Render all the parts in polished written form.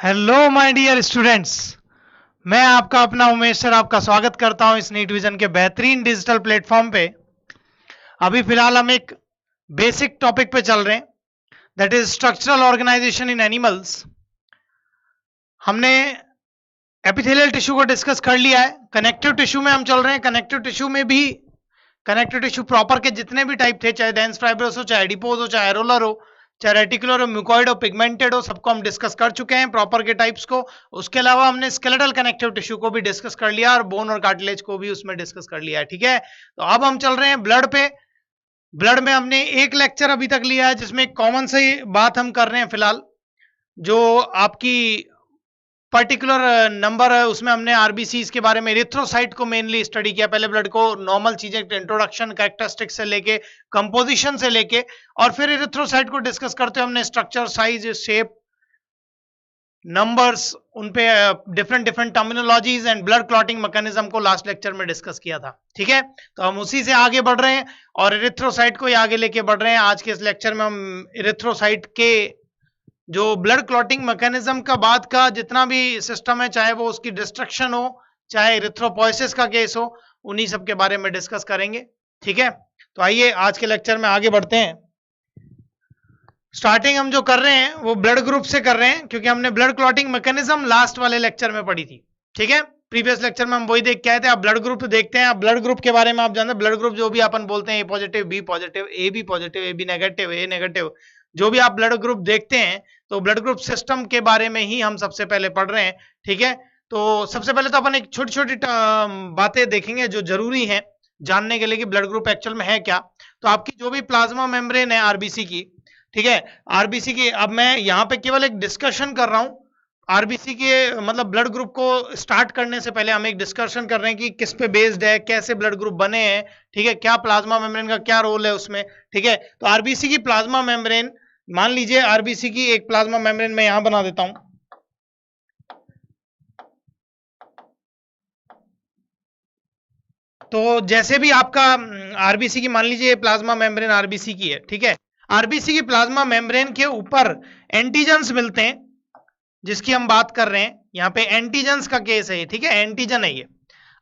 Hello my dear students. मैं आपका अपना उमेश सर आपका स्वागत करता हूं इस नीट विजन के बेहतरीन डिजिटल प्लेटफॉर्म पे। अभी फिलहाल हम एक बेसिक टॉपिक पे चल रहे हैं, that is structural organisation in animals. हमने एपिथेलियल टिश्यू को डिस्कस कर लिया है। कनेक्टिव टिश्यू में हम चल रहे हैं। कनेक्टिव टिश्यू में भी कनेक्टिव टिश्यू प्रॉपर के जितने भी टाइप थे, चाहे डेंस फाइब्रस हो, चाहे एडिपोज हो, चाहे एरोलर हो, चाहे रेटिकुलर हो, म्यूकॉइड हो, पिगमेंटेड हो, सबको हम डिस्कस कर चुके हैं प्रॉपर के टाइप्स को। उसके अलावा हमने स्केलेटल कनेक्टिव टिश्यू को भी डिस्कस कर लिया और बोन और कार्टिलेज को भी उसमें डिस्कस कर लिया है। ठीक है, तो अब हम चल रहे हैं ब्लड पे। ब्लड में हमने एक लेक्चर अभी तक लिया है जिसमें कॉमन सी बात हम कर रहे हैं फिलहाल, जो आपकी पर्टिकुलर नंबर है उसमें हमने आरबीसी के बारे में, इरिथ्रोसाइट को मेनली स्टडी किया। पहले ब्लड को नॉर्मल चीजें, इंट्रोडक्शन, कैरेक्टरिस्टिक्स से लेके, कंपोजिशन से लेके, और फिर इरिथ्रोसाइट को डिस्कस करते हुए हमने स्ट्रक्चर, साइज, शेप, नंबर्स, उन पे different different terminologies and blood clotting mechanism को लास्ट लेक्चर में डिस्कस किया था। ठीक है, तो हम उसी से आगे बढ़ रहे हैं और इरिथ्रोसाइट को ही आगे लेके बढ़ रहे हैं। आज के इस लेक्चर में हम इरिथ्रोसाइट के जो ब्लड क्लॉटिंग मैकेनिज्म का बाद का जितना भी सिस्टम है, चाहे वो उसकी डिस्ट्रक्शन हो, चाहे इरिथ्रोपोइसिस का केस हो, उन्हीं सब के बारे में डिस्कस करेंगे। ठीक है, तो आइए आज के लेक्चर में आगे बढ़ते हैं। स्टार्टिंग हम जो कर रहे हैं वो ब्लड ग्रुप से कर रहे हैं, क्योंकि हमने ब्लड क्लॉटिंग मैकेनिज्म लास्ट वाले लेक्चर में पढ़ी थी। ठीक है, प्रीवियस लेक्चर में हम वही देख के आए थे। अब ब्लड ग्रुप देखते हैं। अब ब्लड ग्रुप के बारे में आप जानते हैं, ब्लड ग्रुप जो भी अपन बोलते हैं, A positive, B positive, A B positive, A B negative, A negative, जो भी आप ब्लड ग्रुप देखते हैं, तो ब्लड ग्रुप सिस्टम के बारे में ही हम सबसे पहले पढ़ रहे हैं। ठीक है, तो सबसे पहले तो अपन एक छोटी छोटी बातें देखेंगे जो जरूरी है जानने के लिए कि ब्लड ग्रुप एक्चुअल में है क्या। तो आपकी जो भी प्लाज्मा मेम्ब्रेन है आरबीसी की, ठीक है, आरबीसी की, अब मैं यहाँ पे केवल एक डिस्कशन कर रहा हूँ आरबीसी के, मतलब ब्लड ग्रुप को स्टार्ट करने से पहले हम एक डिस्कशन कर रहे हैं कि किस पे बेस्ड है, कैसे ब्लड ग्रुप बने हैं। ठीक है, क्या प्लाज्मा मेम्ब्रेन का क्या रोल है उसमें। ठीक है, तो आरबीसी की प्लाज्मा मेम्ब्रेन, मान लीजिए आरबीसी की एक प्लाज्मा मेम्ब्रेन मैं यहां बना देता हूं। तो जैसे भी आपका आरबीसी की, मान लीजिए प्लाज्मा मेम्ब्रेन आरबीसी की है। ठीक है, आरबीसी की प्लाज्मा मेम्ब्रेन के ऊपर एंटीजेंस मिलते हैं, जिसकी हम बात कर रहे हैं। यहाँ पे एंटीजेंस का केस है ये। ठीक है, एंटीजन है ये।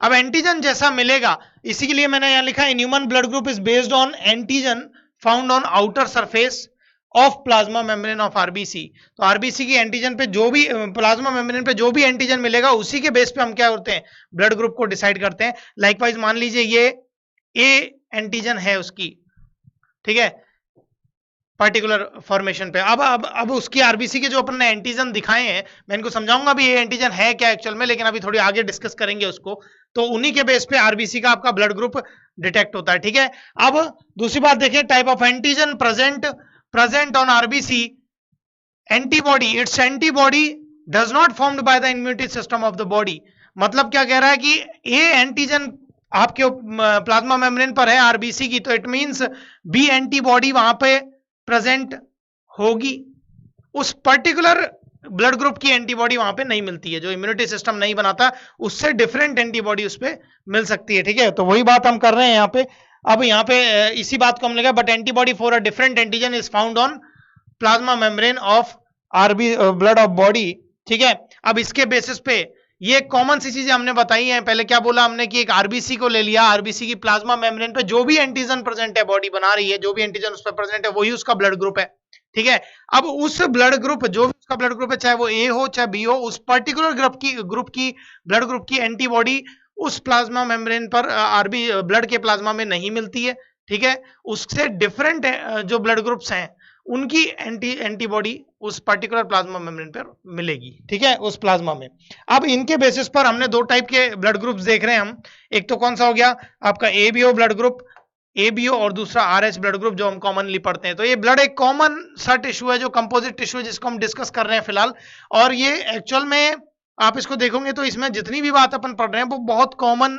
अब एंटीजन जैसा मिलेगा, इसी के लिए मैंने यहां लिखा है human blood group is based on antigen found on outer surface of plasma membrane of RBC. तो आरबीसी की एंटीजन पे जो भी, प्लाज्मा मेम्ब्रेन पे जो भी एंटीजन मिलेगा, उसी के बेस पे हम क्या करते हैं, ब्लड ग्रुप को डिसाइड करते हैं। लाइकवाइज मान लीजिए ये ए एंटीजन है उसकी, ठीक है, पर्टिकुलर फॉर्मेशन पे। अब उसकी आरबीसी के जो अपन ने एंटीजन दिखाए हैं, मैं इनको समझाऊंगा भी ये एंटीजन है क्या एक्चुअल में, लेकिन अभी थोड़ी आगे डिस्कस करेंगे उसको। तो उन्हीं के बेस पे आरबीसी का आपका ब्लड ग्रुप डिटेक्ट होता है। ठीक है, अब दूसरी बात देखें, type of antigen present on RBC, antibody, its antibody does not formed by the immunity system of the body। मतलब क्या कह रहा है कि ए एंटीजन आपके प्लाज्मा मेम्ब्रेन पर है आरबीसी की, तो इट मींस बी एंटीबॉडी वहां पे प्रेजेंट होगी। उस पर्टिकुलर ब्लड ग्रुप की एंटीबॉडी वहां पे नहीं मिलती है, जो इम्यूनिटी सिस्टम नहीं बनाता, उससे डिफरेंट एंटीबॉडी उस पर मिल सकती है। ठीक है, तो वही बात हम कर रहे हैं यहाँ पे। अब यहाँ पे इसी बात को हम लिखा, but antibody for a different antigen is found on plasma membrane of R B blood of body. ठीक है, अब इसके बेसिस पे ये कॉमन सी चीजें हमने बताई हैं। पहले क्या बोला हमने कि एक आरबीसी को ले लिया, आरबीसी की प्लाज्मा मेम्ब्रेन पे जो भी एंटीजन प्रेजेंट है, बॉडी बना रही है, जो भी एंटीजन उस पर प्रेजेंट है वही उसका ब्लड ग्रुप है। ठीक है, अब उस ब्लड ग्रुप, जो भी उसका ब्लड ग्रुप है, चाहे वो ए हो चाहे बी हो, उस पर्टिकुलर ग्रुप की ब्लड ग्रुप की एंटीबॉडी उस प्लाज्मा मेम्ब्रेन पर आरबी ब्लड के प्लाज्मा में नहीं मिलती है। ठीक है, उससे डिफरेंट जो ब्लड ग्रुप्स हैं उनकी एंटीबॉडी उस पर्टिकुलर प्लाज्मा मेम्ब्रेन पर मिलेगी। ठीक है, उस प्लाज्मा में। अब इनके बेसिस पर हमने दो टाइप के ब्लड ग्रुप्स देख रहे हैं हम। एक तो कौन सा हो गया आपका एबीओ ब्लड ग्रुप, एबीओ, और दूसरा आरएच ब्लड ग्रुप जो हम कॉमनली पढ़ते हैं। तो ये ब्लड एक कॉमन सा टिश्यू है, जो कंपोजिट टिश्यू है, जिसको हम डिस्कस कर रहे हैं फिलहाल। और ये एक्चुअल में आप इसको देखोगे तो इसमें जितनी भी बात अपन पढ़ रहे हैं वो बहुत कॉमन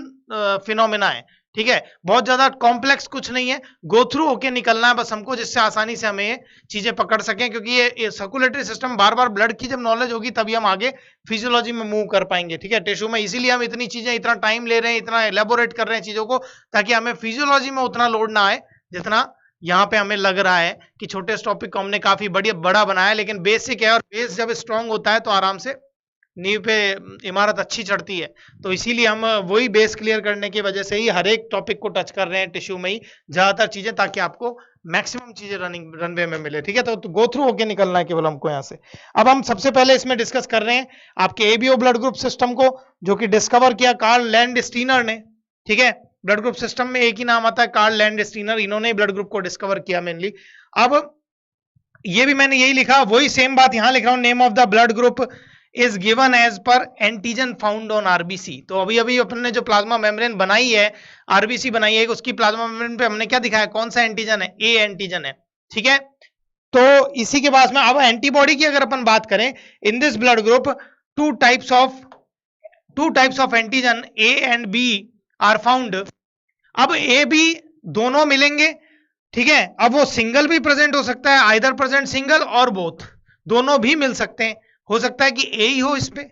फिनोमेना है। ठीक है, बहुत ज्यादा कॉम्प्लेक्स कुछ नहीं है, गो थ्रू होके निकलना है बस हमको, जिससे आसानी से हमें ये चीजें पकड़ सकें। क्योंकि ये सर्कुलेटरी सिस्टम, बार बार ब्लड की जब नॉलेज होगी तभी हम आगे फिजियोलॉजी में मूव कर पाएंगे। ठीक है, टिश्यू में, इसीलिए हम इतनी चीजें, इतना टाइम ले रहे हैं, इतना एलेबोरेट कर रहे हैं चीजों को, ताकि हमें फिजियोलॉजी में उतना लोड ना आए जितना यहाँ पे हमें लग रहा है कि छोटे टॉपिक को हमने काफी बड़ा बनाया, लेकिन बेसिक है और बेस जब स्ट्रांग होता है तो आराम से नींव पे इमारत अच्छी चढ़ती है। तो इसीलिए हम वही बेस क्लियर करने की वजह से ही हर एक टॉपिक को टच कर रहे हैं टिश्यू में ही ज्यादातर चीजें, ताकि आपको मैक्सिमम चीजें रनवे में मिले। ठीक है, तो गो थ्रू होके निकलना है केवल हमको यहाँ से। अब हम सबसे पहले इसमें डिस्कस कर रहे हैं आपके एबीओ ब्लड ग्रुप सिस्टम को, जो कि डिस्कवर किया कार्ल लैंडस्टीनर ने। ठीक है, ब्लड ग्रुप सिस्टम में एक ही नाम आता है, कार्ल लैंडस्टीनर, इन्होंने ब्लड ग्रुप को डिस्कवर किया मेनली। अब ये भी मैंने यही लिखा, वही सेम बात यहां लिख रहा हूं, name of the blood group is given as per antigen found on RBC. तो अभी अभी अपन ने जो प्लाज्मा मेम्ब्रेन बनाई है, आरबीसी बनाई है, उसकी प्लाज्मा मेम्ब्रेन पे हमने क्या दिखाया, कौन सा एंटीजन है, ए एंटीजन है। ठीक है, तो इसी के बाद में अब एंटीबॉडी की अगर अपन बात करें, in this blood group two types of antigen A and B are found. अब ए बी दोनों मिलेंगे। ठीक है, अब वो सिंगल भी प्रेजेंट हो सकता है, आइदर प्रेजेंट सिंगल और बोथ, दोनों भी मिल सकते हैं। हो सकता है कि ए ही हो, इस पे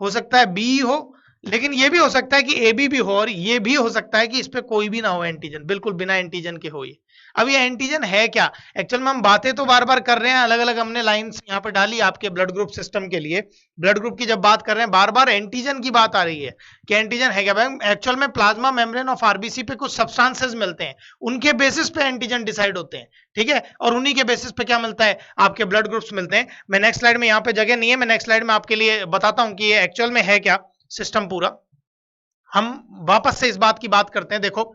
हो सकता है बी हो, लेकिन ये भी हो सकता है कि ए बी भी हो, और ये भी हो सकता है कि इस पे कोई भी ना हो एंटीजन, बिल्कुल बिना एंटीजन के हो ये। अब ये एंटीजन है क्या, एक्चुअल में हम बातें तो बार बार कर रहे हैं, अलग अलग हमने लाइंस यहाँ पे डाली आपके ब्लड ग्रुप सिस्टम के लिए। ब्लड ग्रुप की जब बात कर रहे हैं, बार बार एंटीजन की बात आ रही है कि एंटीजन है क्या। भाई एक्चुअल में प्लाज्मा मेम्ब्रेन ऑफ आरबीसी पे कुछ सब्सटेंसेस मिलते हैं, उनके बेसिस पे एंटीजन डिसाइड होते हैं। ठीक है, और उन्हीं के बेसिस पे क्या मिलता है, आपके ब्लड ग्रुप्स मिलते हैं। मैं नेक्स्ट स्लाइड में, यहाँ पे जगह नहीं है, मैं नेक्स्ट स्लाइड में आपके लिए बताता हूं कि ये एक्चुअल में है क्या सिस्टम पूरा। हम वापस से इस बात की बात करते हैं। देखो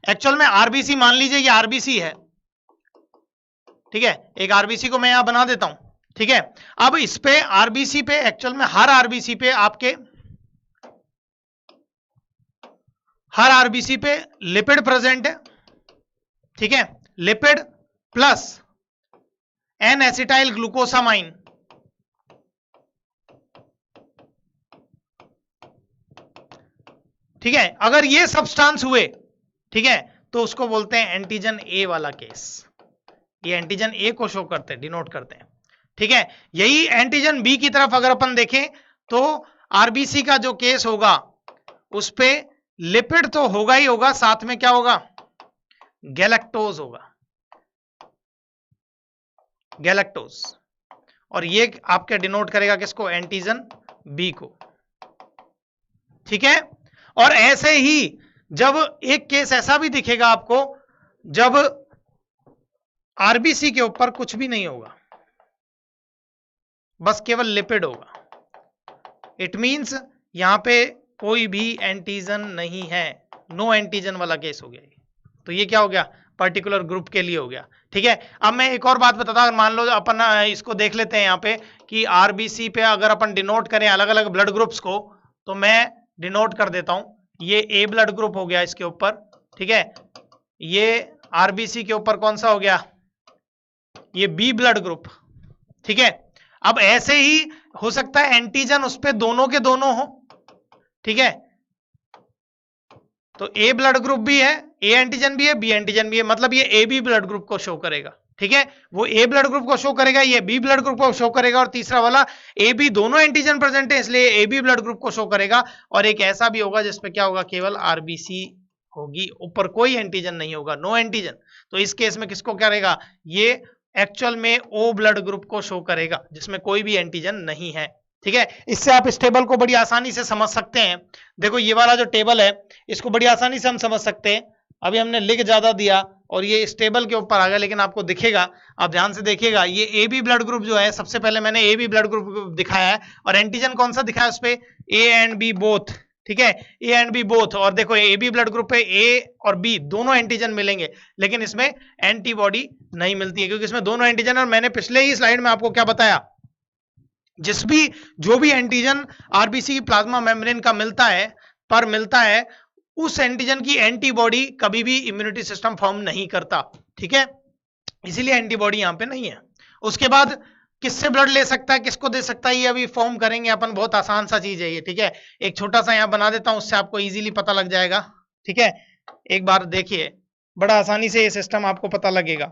एक्चुअल में आरबीसी, मान लीजिए ये आरबीसी है। ठीक है, एक आरबीसी को मैं यहां बना देता हूं। ठीक है, अब इस पे आरबीसी पे, एक्चुअल में हर आरबीसी पे लिपिड प्रेजेंट है। ठीक है, lipid plus N acetyl glucosamine. ठीक है, अगर ये सब्सटेंस हुए, ठीक है, तो उसको बोलते हैं एंटीजन ए वाला केस। ये एंटीजन ए को शो करते हैं, डिनोट करते हैं। ठीक है, यही एंटीजन बी की तरफ अगर अपन देखें तो आरबीसी का जो केस होगा उस पे लिपिड तो होगा ही होगा, साथ में क्या होगा, गैलेक्टोज होगा, गैलेक्टोज। और ये आपके डिनोट करेगा किसको, एंटीजन बी को। ठीक है, और ऐसे ही जब एक केस ऐसा भी दिखेगा आपको जब आरबीसी के ऊपर कुछ भी नहीं होगा, बस केवल लिपिड होगा, इट मींस यहां पे कोई भी एंटीजन नहीं है, नो एंटीजन वाला केस हो गया। तो ये क्या हो गया, पर्टिकुलर ग्रुप के लिए हो गया। ठीक है, अब मैं एक और बात बताता हूं, मान लो अपन इसको देख लेते हैं यहाँ पे कि आरबीसी पे अगर अपन डिनोट करें अलग अलग ब्लड ग्रुप्स को, तो मैं डिनोट कर देता हूं, ये ए ब्लड ग्रुप हो गया इसके ऊपर। ठीक है, ये आरबीसी के ऊपर कौन सा हो गया, ये बी ब्लड ग्रुप। ठीक है, अब ऐसे ही हो सकता है एंटीजन उस पे दोनों के दोनों हो। ठीक है, तो ए ब्लड ग्रुप भी है, ए एंटीजन भी है, बी एंटीजन भी है, मतलब ये ए बी ब्लड ग्रुप को शो करेगा। ठीक है, वो ए ब्लड ग्रुप को शो करेगा, ये बी ब्लड ग्रुप को शो करेगा, और तीसरा वाला ए बी दोनों एंटीजन प्रेजेंट है इसलिए ए बी ब्लड ग्रुप को शो करेगा। और एक ऐसा भी होगा जिसपे क्या होगा, केवल आरबीसी होगी, ऊपर कोई एंटीजन नहीं होगा, नो एंटीजन। तो इस केस में किसको करेगा, ये एक्चुअल में ओ ब्लड ग्रुप को शो करेगा जिसमें कोई भी एंटीजन नहीं है। ठीक है, इससे आप इस टेबल को बड़ी आसानी से समझ सकते हैं। देखो ये वाला जो टेबल है इसको बड़ी आसानी से हम समझ सकते हैं। अभी हमने लिख ज्यादा दिया और ये इस टेबल के ऊपर आ गया, लेकिन आपको दिखेगा, आप ध्यान से देखिएगा, ये ए बी ब्लड ग्रुप जो है, सबसे पहले मैंने ए बी ब्लड ग्रुप दिखाया है, और एंटीजन कौन सा दिखाया उस पे, ए एंड बी बोथ। ठीक है, ए एंड बी बोथ, और देखो ए बी ब्लड ग्रुप पे ए और बी दोनों एंटीजन मिलेंगे, लेकिन इसमें एंटीबॉडी नहीं मिलती है क्योंकि इसमें दोनों एंटीजन। और मैंने पिछले ही स्लाइड में आपको क्या बताया, जो भी एंटीजन आरबीसी की प्लाज्मा मेम्ब्रेन का मिलता है उस एंटीजन की एंटीबॉडी कभी भी इम्यूनिटी सिस्टम फॉर्म नहीं करता। ठीक है, इसीलिए एंटीबॉडी यहां पे नहीं है। उसके बाद किससे ब्लड ले सकता है, किसको दे सकता है, ये अभी फॉर्म करेंगे अपन, बहुत आसान सा चीज है ये। ठीक है, एक छोटा सा यहां बना देता हूं, उससे आपको इजीली पता लग जाएगा। ठीक है, एक बार देखिए, बड़ा आसानी से ये सिस्टम आपको पता लगेगा।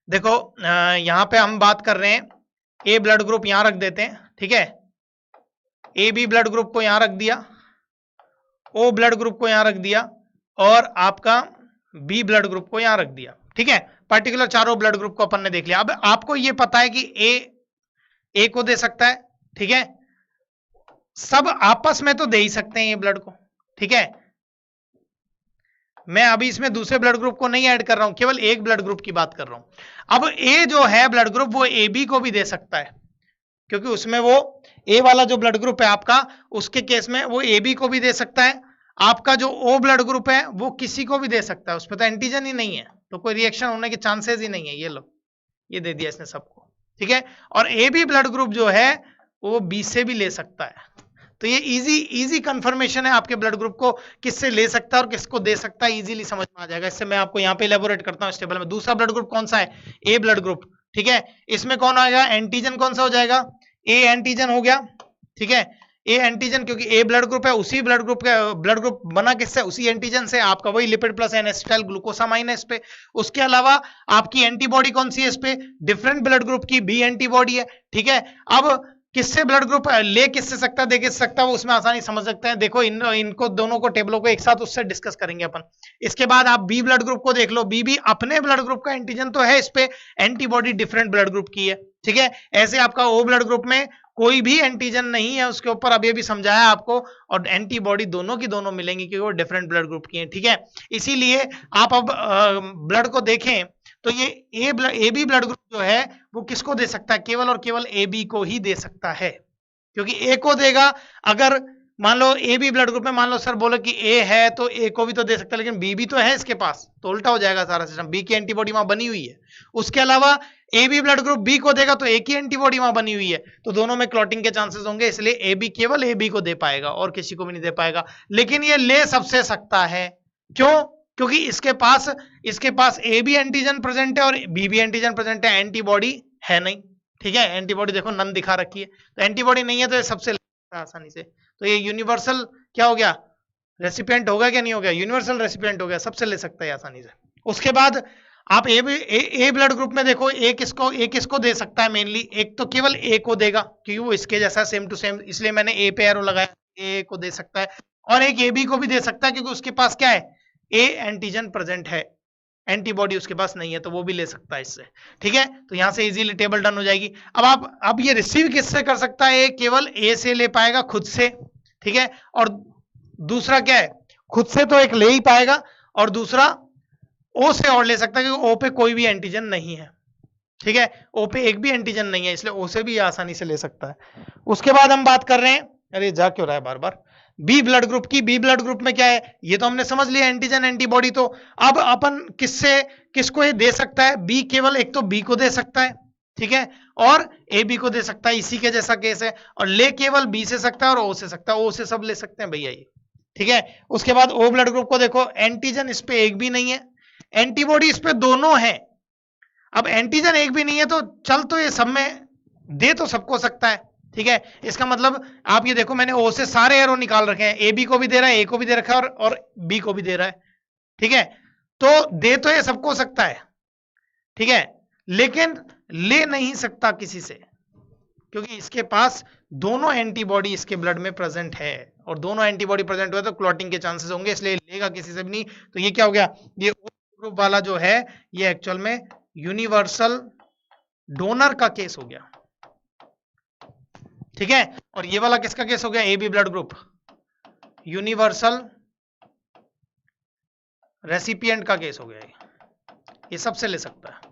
देखो यहां पे हम बात कर रहे हैं, ए ब्लड ग्रुप यहां रख देते हैं। ठीक है, ए बी ब्लड ग्रुप को यहां रख दिया, ओ ब्लड ग्रुप को यहां रख दिया, और आपका बी ब्लड ग्रुप को यहां रख दिया। ठीक है, पर्टिकुलर चारों ब्लड ग्रुप को अपन ने देख लिया। अब आपको ये पता है कि ए को दे सकता है, ठीक है, सब आपस में तो दे ही सकते हैं ये ब्लड को, ठीक है। मैं अभी इसमें दूसरे ब्लड ग्रुप को नहीं ऐड कर रहा हूं, केवल एक ब्लड ग्रुप की बात कर रहा हूं। अब ए जो है ब्लड ग्रुप वो ए बी को भी दे सकता है, क्योंकि उसमें वो ए वाला जो ब्लड ग्रुप है आपका, उसके केस में वो ए बी को भी दे सकता है। आपका जो ओ ब्लड ग्रुप है वो किसी को भी दे सकता है, उसमें तो एंटीजन ही नहीं है, तो कोई रिएक्शन होने के चांसेस ही नहीं है। ये लो, ये दे दिया इसने सबको, ठीक है। और ए बी ब्लड ग्रुप जो है वो बी से भी ले सकता है। तो ये इजी कंफर्मेशन है आपके ब्लड ग्रुप को किससे ले सकता है और किसको दे सकता है, इजीली समझ में आ जाएगा। इससे मैं आपको यहाँ पे इलेबोरेट करता हूँ इस टेबल में। दूसरा ब्लड ग्रुप कौन सा है? ए ब्लड ग्रुप, ठीक है। इसमें कौन आएगा? एंटीजन कौन सा हो जाएगा? ए एंटीजन हो गया, ठीक है। ए एंटीजन, क्योंकि ए ब्लड ग्रुप है, उसी ब्लड ग्रुप बना किससे? उसी एंटीजन से, आपका वही lipid plus N acetyl glucosamine है इस पे। उसके अलावा आपकी एंटीबॉडी कौन सी है इस पे? डिफरेंट ब्लड ग्रुप की बी एंटीबॉडी है, ठीक है। अब किससे ब्लड ग्रुप ले किससे सकता है, दे किससे सकता है, वो उसमें आसानी समझ सकते हैं। देखो इनको दोनों को, टेबलों को एक साथ उससे डिस्कस करेंगे अपन। इसके बाद आप बी ब्लड ग्रुप को देख लो। बी भी अपने ब्लड ग्रुप का एंटीजन तो है, इस पे एंटीबॉडी डिफरेंट ब्लड ग्रुप की है, ठीक है। ऐसे आपका ओ ब्लड ग्रुप में कोई भी एंटीजन नहीं है, उसके ऊपर अभी अभी समझाया आपको, और एंटीबॉडी दोनों की दोनों मिलेंगी क्योंकि वो डिफरेंट ब्लड ग्रुप की है, ठीक है। इसीलिए आप अब ब्लड को देखें तो ये ए बी ब्लड ग्रुप जो है वो किसको दे सकता है? केवल और केवल ए बी को ही दे सकता है, क्योंकि ए को देगा। अगर मान लो ए बी ब्लड ग्रुप में मान लो सर बोले कि ए है तो ए को भी तो दे सकता है, लेकिन बी भी तो है इसके पास, तो उल्टा हो जाएगा सारा सिस्टम। बी की एंटीबॉडी वहां बनी हुई है। उसके अलावा A B blood group B को देगा तो ए की एंटीबॉडी वहां बनी हुई है, तो दोनों में क्लॉटिंग के चांसेस होंगे, इसलिए ए बी केवल ए बी को दे पाएगा और किसी को भी नहीं दे पाएगा। लेकिन ये ले सबसे सकता है, क्यों? क्योंकि इसके पास ए बी एंटीजन प्रेजेंट है और बी भी एंटीजन प्रेजेंट है, एंटीबॉडी है नहीं, ठीक है। एंटीबॉडी देखो नन दिखा रखी है, तो एंटीबॉडी नहीं है तो ये सबसे आसानी से, तो ये यूनिवर्सल क्या हो गया? रेसिपिएंट होगा क्या नहीं हो गया? यूनिवर्सल रेसिपिएंट हो गया, सबसे ले सकता है आसानी से। उसके बाद आप ए ब्लड ग्रुप में देखो ए किसको दे सकता है मेनली? एक तो केवल ए को देगा क्योंकि वो इसके जैसा सेम टू सेम, इसलिए मैंने ए पे एरो लगाया, ए को दे सकता है। और एक ए बी को भी दे सकता है क्योंकि उसके पास क्या है? ए एंटीजन प्रेजेंट है, एंटीबॉडी उसके पास नहीं है, तो वो भी ले सकता है इससे, ठीक है। तो यहां से इजीली टेबल डन हो जाएगी। अब ये रिसीव किससे कर सकता है? केवल ए से ले पाएगा, खुद से, ठीक है। और दूसरा क्या है? खुद से तो एक ले ही पाएगा, और दूसरा ओ से और ले सकता है क्योंकि ओ पे कोई भी एंटीजन नहीं है, ठीक है। ओ पे एक भी एंटीजन नहीं है, इसलिए ओ से भी आसानी से ले सकता है। उसके बाद हम बात कर रहे हैं, अरे जा क्यों रहा है बार बार, बी ब्लड ग्रुप की। बी ब्लड ग्रुप में क्या है? ये तो हमने समझ लिया, एंटीजन एंटीबॉडी। तो अब अपन किसको ये दे सकता है? बी केवल एक तो बी को दे सकता है, ठीक है, और ए बी को दे सकता है, इसी के जैसा केस है। और ले केवल बी से सकता है और ओ से सकता है, ओ से सब ले सकते हैं भैया ये, ठीक है। उसके बाद ओ ब्लड ग्रुप को देखो, एंटीजन इस पे एक भी नहीं है, एंटीबॉडी इस पे दोनों है। अब एंटीजन एक भी नहीं है तो चल तो ये सब में दे तो सबको सकता है, ठीक है। इसका मतलब आप ये देखो, मैंने ओ से सारे एरो निकाल रखे हैं, ए बी को भी दे रहा है, ए को भी दे रखा है और बी को भी दे रहा है, ठीक है। तो दे तो ये सबको सकता है, ठीक है, लेकिन ले नहीं सकता किसी से, क्योंकि इसके पास दोनों एंटीबॉडी इसके ब्लड में प्रेजेंट है, और दोनों एंटीबॉडी प्रेजेंट हुए तो क्लॉटिंग के चांसेस होंगे, इसलिए लेगा किसी से भी नहीं। तो ये क्या हो गया? ये ओ ग्रुप वाला जो है ये एक्चुअल में यूनिवर्सल डोनर का केस हो गया, ठीक है। और ये वाला किसका केस हो गया? A B blood group universal recipient का केस हो गया, ये सबसे ले सकता है।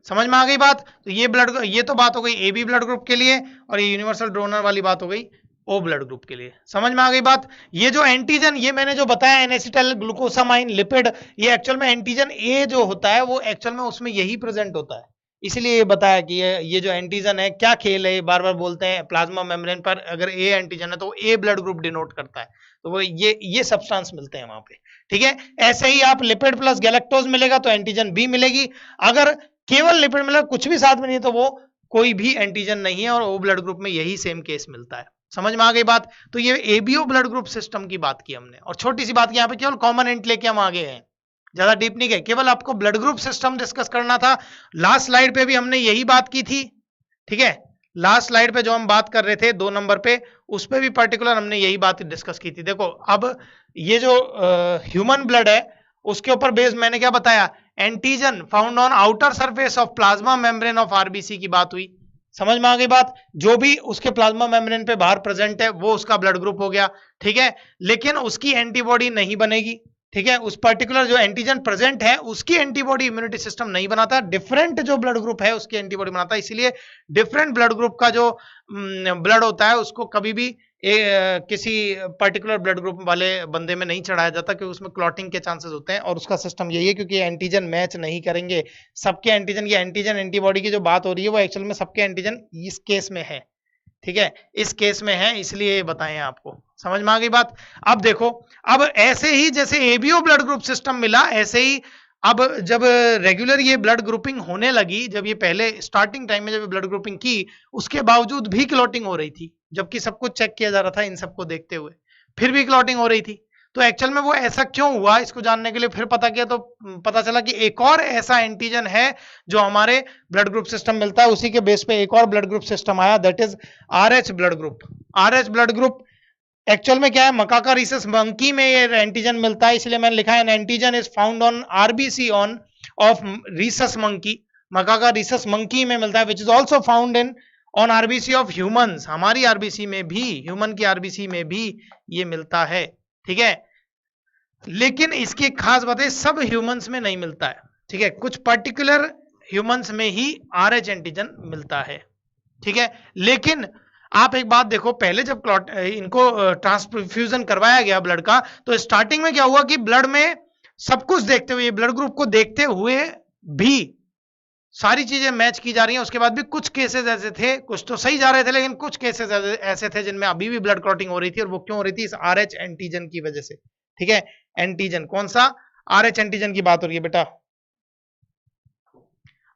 समझ में आ गई बात? तो ये तो बात हो गई ए बी ब्लड ग्रुप के लिए, और ये यूनिवर्सल डोनर वाली बात हो गई ओ ब्लड ग्रुप के लिए। समझ में आ गई बात? ये जो एंटीजन, ये मैंने जो बताया एन-एसिटाइल ग्लूकोसामाइन लिपिड, ये एक्चुअल में एंटीजन ए जो होता है वो एक्चुअल में उसमें यही प्रेजेंट होता है, इसलिए ये बताया कि ये जो एंटीजन है क्या खेल है। बार बार बोलते हैं प्लाज्मा मेम्ब्रेन पर अगर ए एंटीजन है तो ए ब्लड ग्रुप डिनोट करता है, तो वो ये सब्सटेंस मिलते हैं वहां पे, ठीक है। ऐसे ही आप लिपिड प्लस गैलेक्टोज मिलेगा तो एंटीजन बी मिलेगी, अगर केवल लिपिड मिलेगा कुछ भी साथ में नहीं तो वो कोई भी एंटीजन नहीं है, और ओ ब्लड ग्रुप में यही सेम केस मिलता है। समझ में आ गई बात? तो ये एबीओ ब्लड ग्रुप सिस्टम की बात की हमने, और छोटी सी बात की यहाँ पे केवल कॉमन एंट लेके हम आगे हैं, ज्यादा डीप नहीं गए, केवल आपको ब्लड ग्रुप सिस्टम डिस्कस करना था। लास्ट स्लाइड पे भी हमने यही बात की थी, ठीक है। लास्ट स्लाइड पे जो हम बात कर रहे थे 2 नंबर पे, उस पे भी पर्टिकुलर हमने यही बात डिस्कस की थी। देखो अब ये जो ह्यूमन ब्लड है उसके ऊपर बेस्ड मैंने क्या बताया, antigen found on outer surface of plasma membrane of RBC की बात हुई। समझ में आ गई बात? जो भी उसके प्लाज्मा मेम्ब्रेन पे बाहर प्रेजेंट है वो उसका ब्लड ग्रुप हो गया, ठीक है। लेकिन उसकी एंटीबॉडी नहीं बनेगी, ठीक है। उस पर्टिकुलर जो एंटीजन प्रेजेंट है उसकी एंटीबॉडी इम्यूनिटी सिस्टम नहीं बनाता, डिफरेंट जो ब्लड ग्रुप है उसकी एंटीबॉडी बनाता है। इसीलिए डिफरेंट ब्लड ग्रुप का जो ब्लड होता है उसको कभी भी किसी पर्टिकुलर ब्लड ग्रुप वाले बंदे में नहीं चढ़ाया जाता, क्योंकि उसमें क्लॉटिंग के चांसेस होते हैं। और उसका सिस्टम यही है क्योंकि एंटीजन मैच नहीं करेंगे सबके एंटीजन। ये एंटीजन एंटीबॉडी की जो बात हो रही है वो एक्चुअल में सबके एंटीजन इस केस में है, ठीक है, इस केस में है, इसलिए बताएं आपको। समझ में आ गई बात? अब देखो, अब ऐसे ही जैसे एबीओ ब्लड ग्रुप सिस्टम मिला, ऐसे ही अब जब रेगुलर ये ब्लड ग्रुपिंग होने लगी, जब ये पहले स्टार्टिंग टाइम में जब ब्लड ग्रुपिंग की, उसके बावजूद भी क्लॉटिंग हो रही थी, जबकि सब कुछ चेक किया जा रहा था इन सबको देखते हुए, फिर भी क्लॉटिंग हो रही थी। तो एक्चुअल में वो ऐसा क्यों हुआ, इसको जानने के लिए फिर पता किया तो पता चला कि एक और ऐसा एंटीजन है जो हमारे ब्लड ग्रुप सिस्टम मिलता है, उसी के बेस पे एक और ब्लड ग्रुप सिस्टम आया, that is RH blood group. RH blood group actual में क्या है, मकाका रिसस मंकी में ये एंटीजन मिलता है, इसलिए मैंने लिखा है an antigen is found on RBC on of rhesus monkey. Macaca rhesus monkey में मिलता है, which is also found in on RBC of humans. हमारी आरबीसी में भी, ह्यूमन की आरबीसी में भी ये मिलता है, ठीक है। लेकिन इसकी खास बात है सब ह्यूमंस में नहीं मिलता है, ठीक है, कुछ पर्टिकुलर ह्यूमंस में ही आरएच एंटीजन मिलता है, ठीक है। लेकिन आप एक बात देखो, पहले जब इनको ट्रांसफ्यूजन करवाया गया ब्लड का, तो स्टार्टिंग में क्या हुआ कि ब्लड में सब कुछ देखते हुए, ब्लड ग्रुप को देखते हुए भी सारी चीजें मैच की जा रही हैं। उसके बाद भी कुछ केसेस ऐसे थे, कुछ तो सही जा रहे थे, लेकिन कुछ केसेस ऐसे थे जिनमें अभी भी ब्लड क्लॉटिंग हो रही थी। और वो क्यों हो रही थी? इस आरएच एंटीजन की वजह से, ठीक है। एंटीजन कौन सा? आरएच एंटीजन की बात हो रही है बेटा,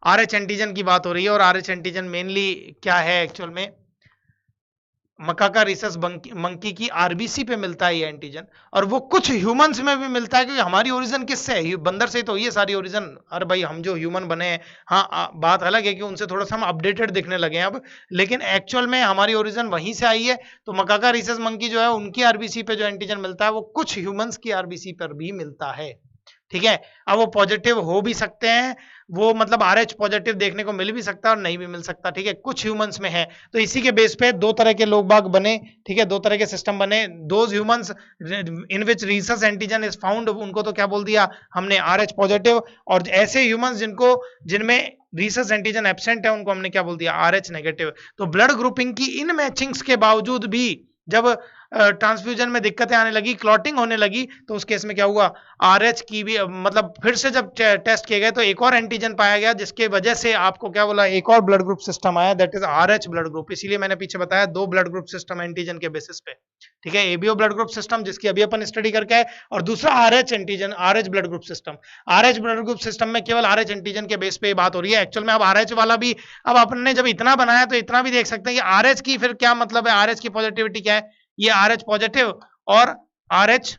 आरएच एंटीजन की बात हो रही है। और आरएच एंटीजन मेनली क्या है एक्चुअल में, मकाका रिसस मंकी की आरबीसी पे मिलता है ये एंटीजन, और वो कुछ ह्यूमंस में भी मिलता है, क्योंकि हमारी ओरिजिन किससे है? बंदर से तो ये सारी ओरिजिन। अरे भाई, हम जो ह्यूमन बने हैं, हाँ बात अलग है कि उनसे थोड़ा सा हम अपडेटेड दिखने लगे हैं अब, लेकिन एक्चुअल में हमारी ओरिजिन वहीं से आई है। तो मकाका रिसस मंकी जो है, उनकी आरबीसी पे जो एंटीजन मिलता है वो कुछ ह्यूमंस की आरबीसी पर भी मिलता है, ठीक है। अब वो पॉजिटिव हो भी सकते हैं, वो मतलब आरएच पॉजिटिव देखने को मिल भी सकता है और नहीं भी मिल सकता, ठीक है, कुछ ह्यूमंस में है। तो इसी के बेस पे दो तरह के लोग बाग बने, ठीक है, दो तरह के सिस्टम बने। Those humans in which rhesus antigen is found, उनको तो क्या बोल दिया हमने, आरएच पॉजिटिव। और ऐसे ह्यूमंस जिनमें रिसस एंटीजन एब्सेंट है, उनको हमने क्या बोल दिया, आरएच नेगेटिव। तो ब्लड ग्रुपिंग की इन मैचिंग्स के बावजूद भी जब ट्रांसफ्यूजन में दिक्कतें आने लगी, क्लॉटिंग होने लगी, तो उस केस में क्या हुआ, आरएच की भी मतलब फिर से जब टेस्ट किए गए तो एक और एंटीजन पाया गया, जिसके वजह से आपको क्या बोला, एक और ब्लड ग्रुप सिस्टम आया, that is RH blood group. इसीलिए मैंने पीछे बताया दो ब्लड ग्रुप सिस्टम एंटीजन के बेसिस पे, ठीक है। एबीओ ब्लड ग्रुप सिस्टम जिसकी अभी अपन स्टडी करके आए, और दूसरा RH antigen, RH blood group system. RH blood group system में केवल आरएच एंटीजन के बेस पे बात हो रही है एक्चुअल में। अब आरएच वाला भी, अब अपन ने जब इतना बनाया तो इतना भी देख सकते हैं कि आरएच की फिर क्या मतलब है, आरएच की पॉजिटिविटी क्या है, ये आरएच पॉजिटिव और आरएच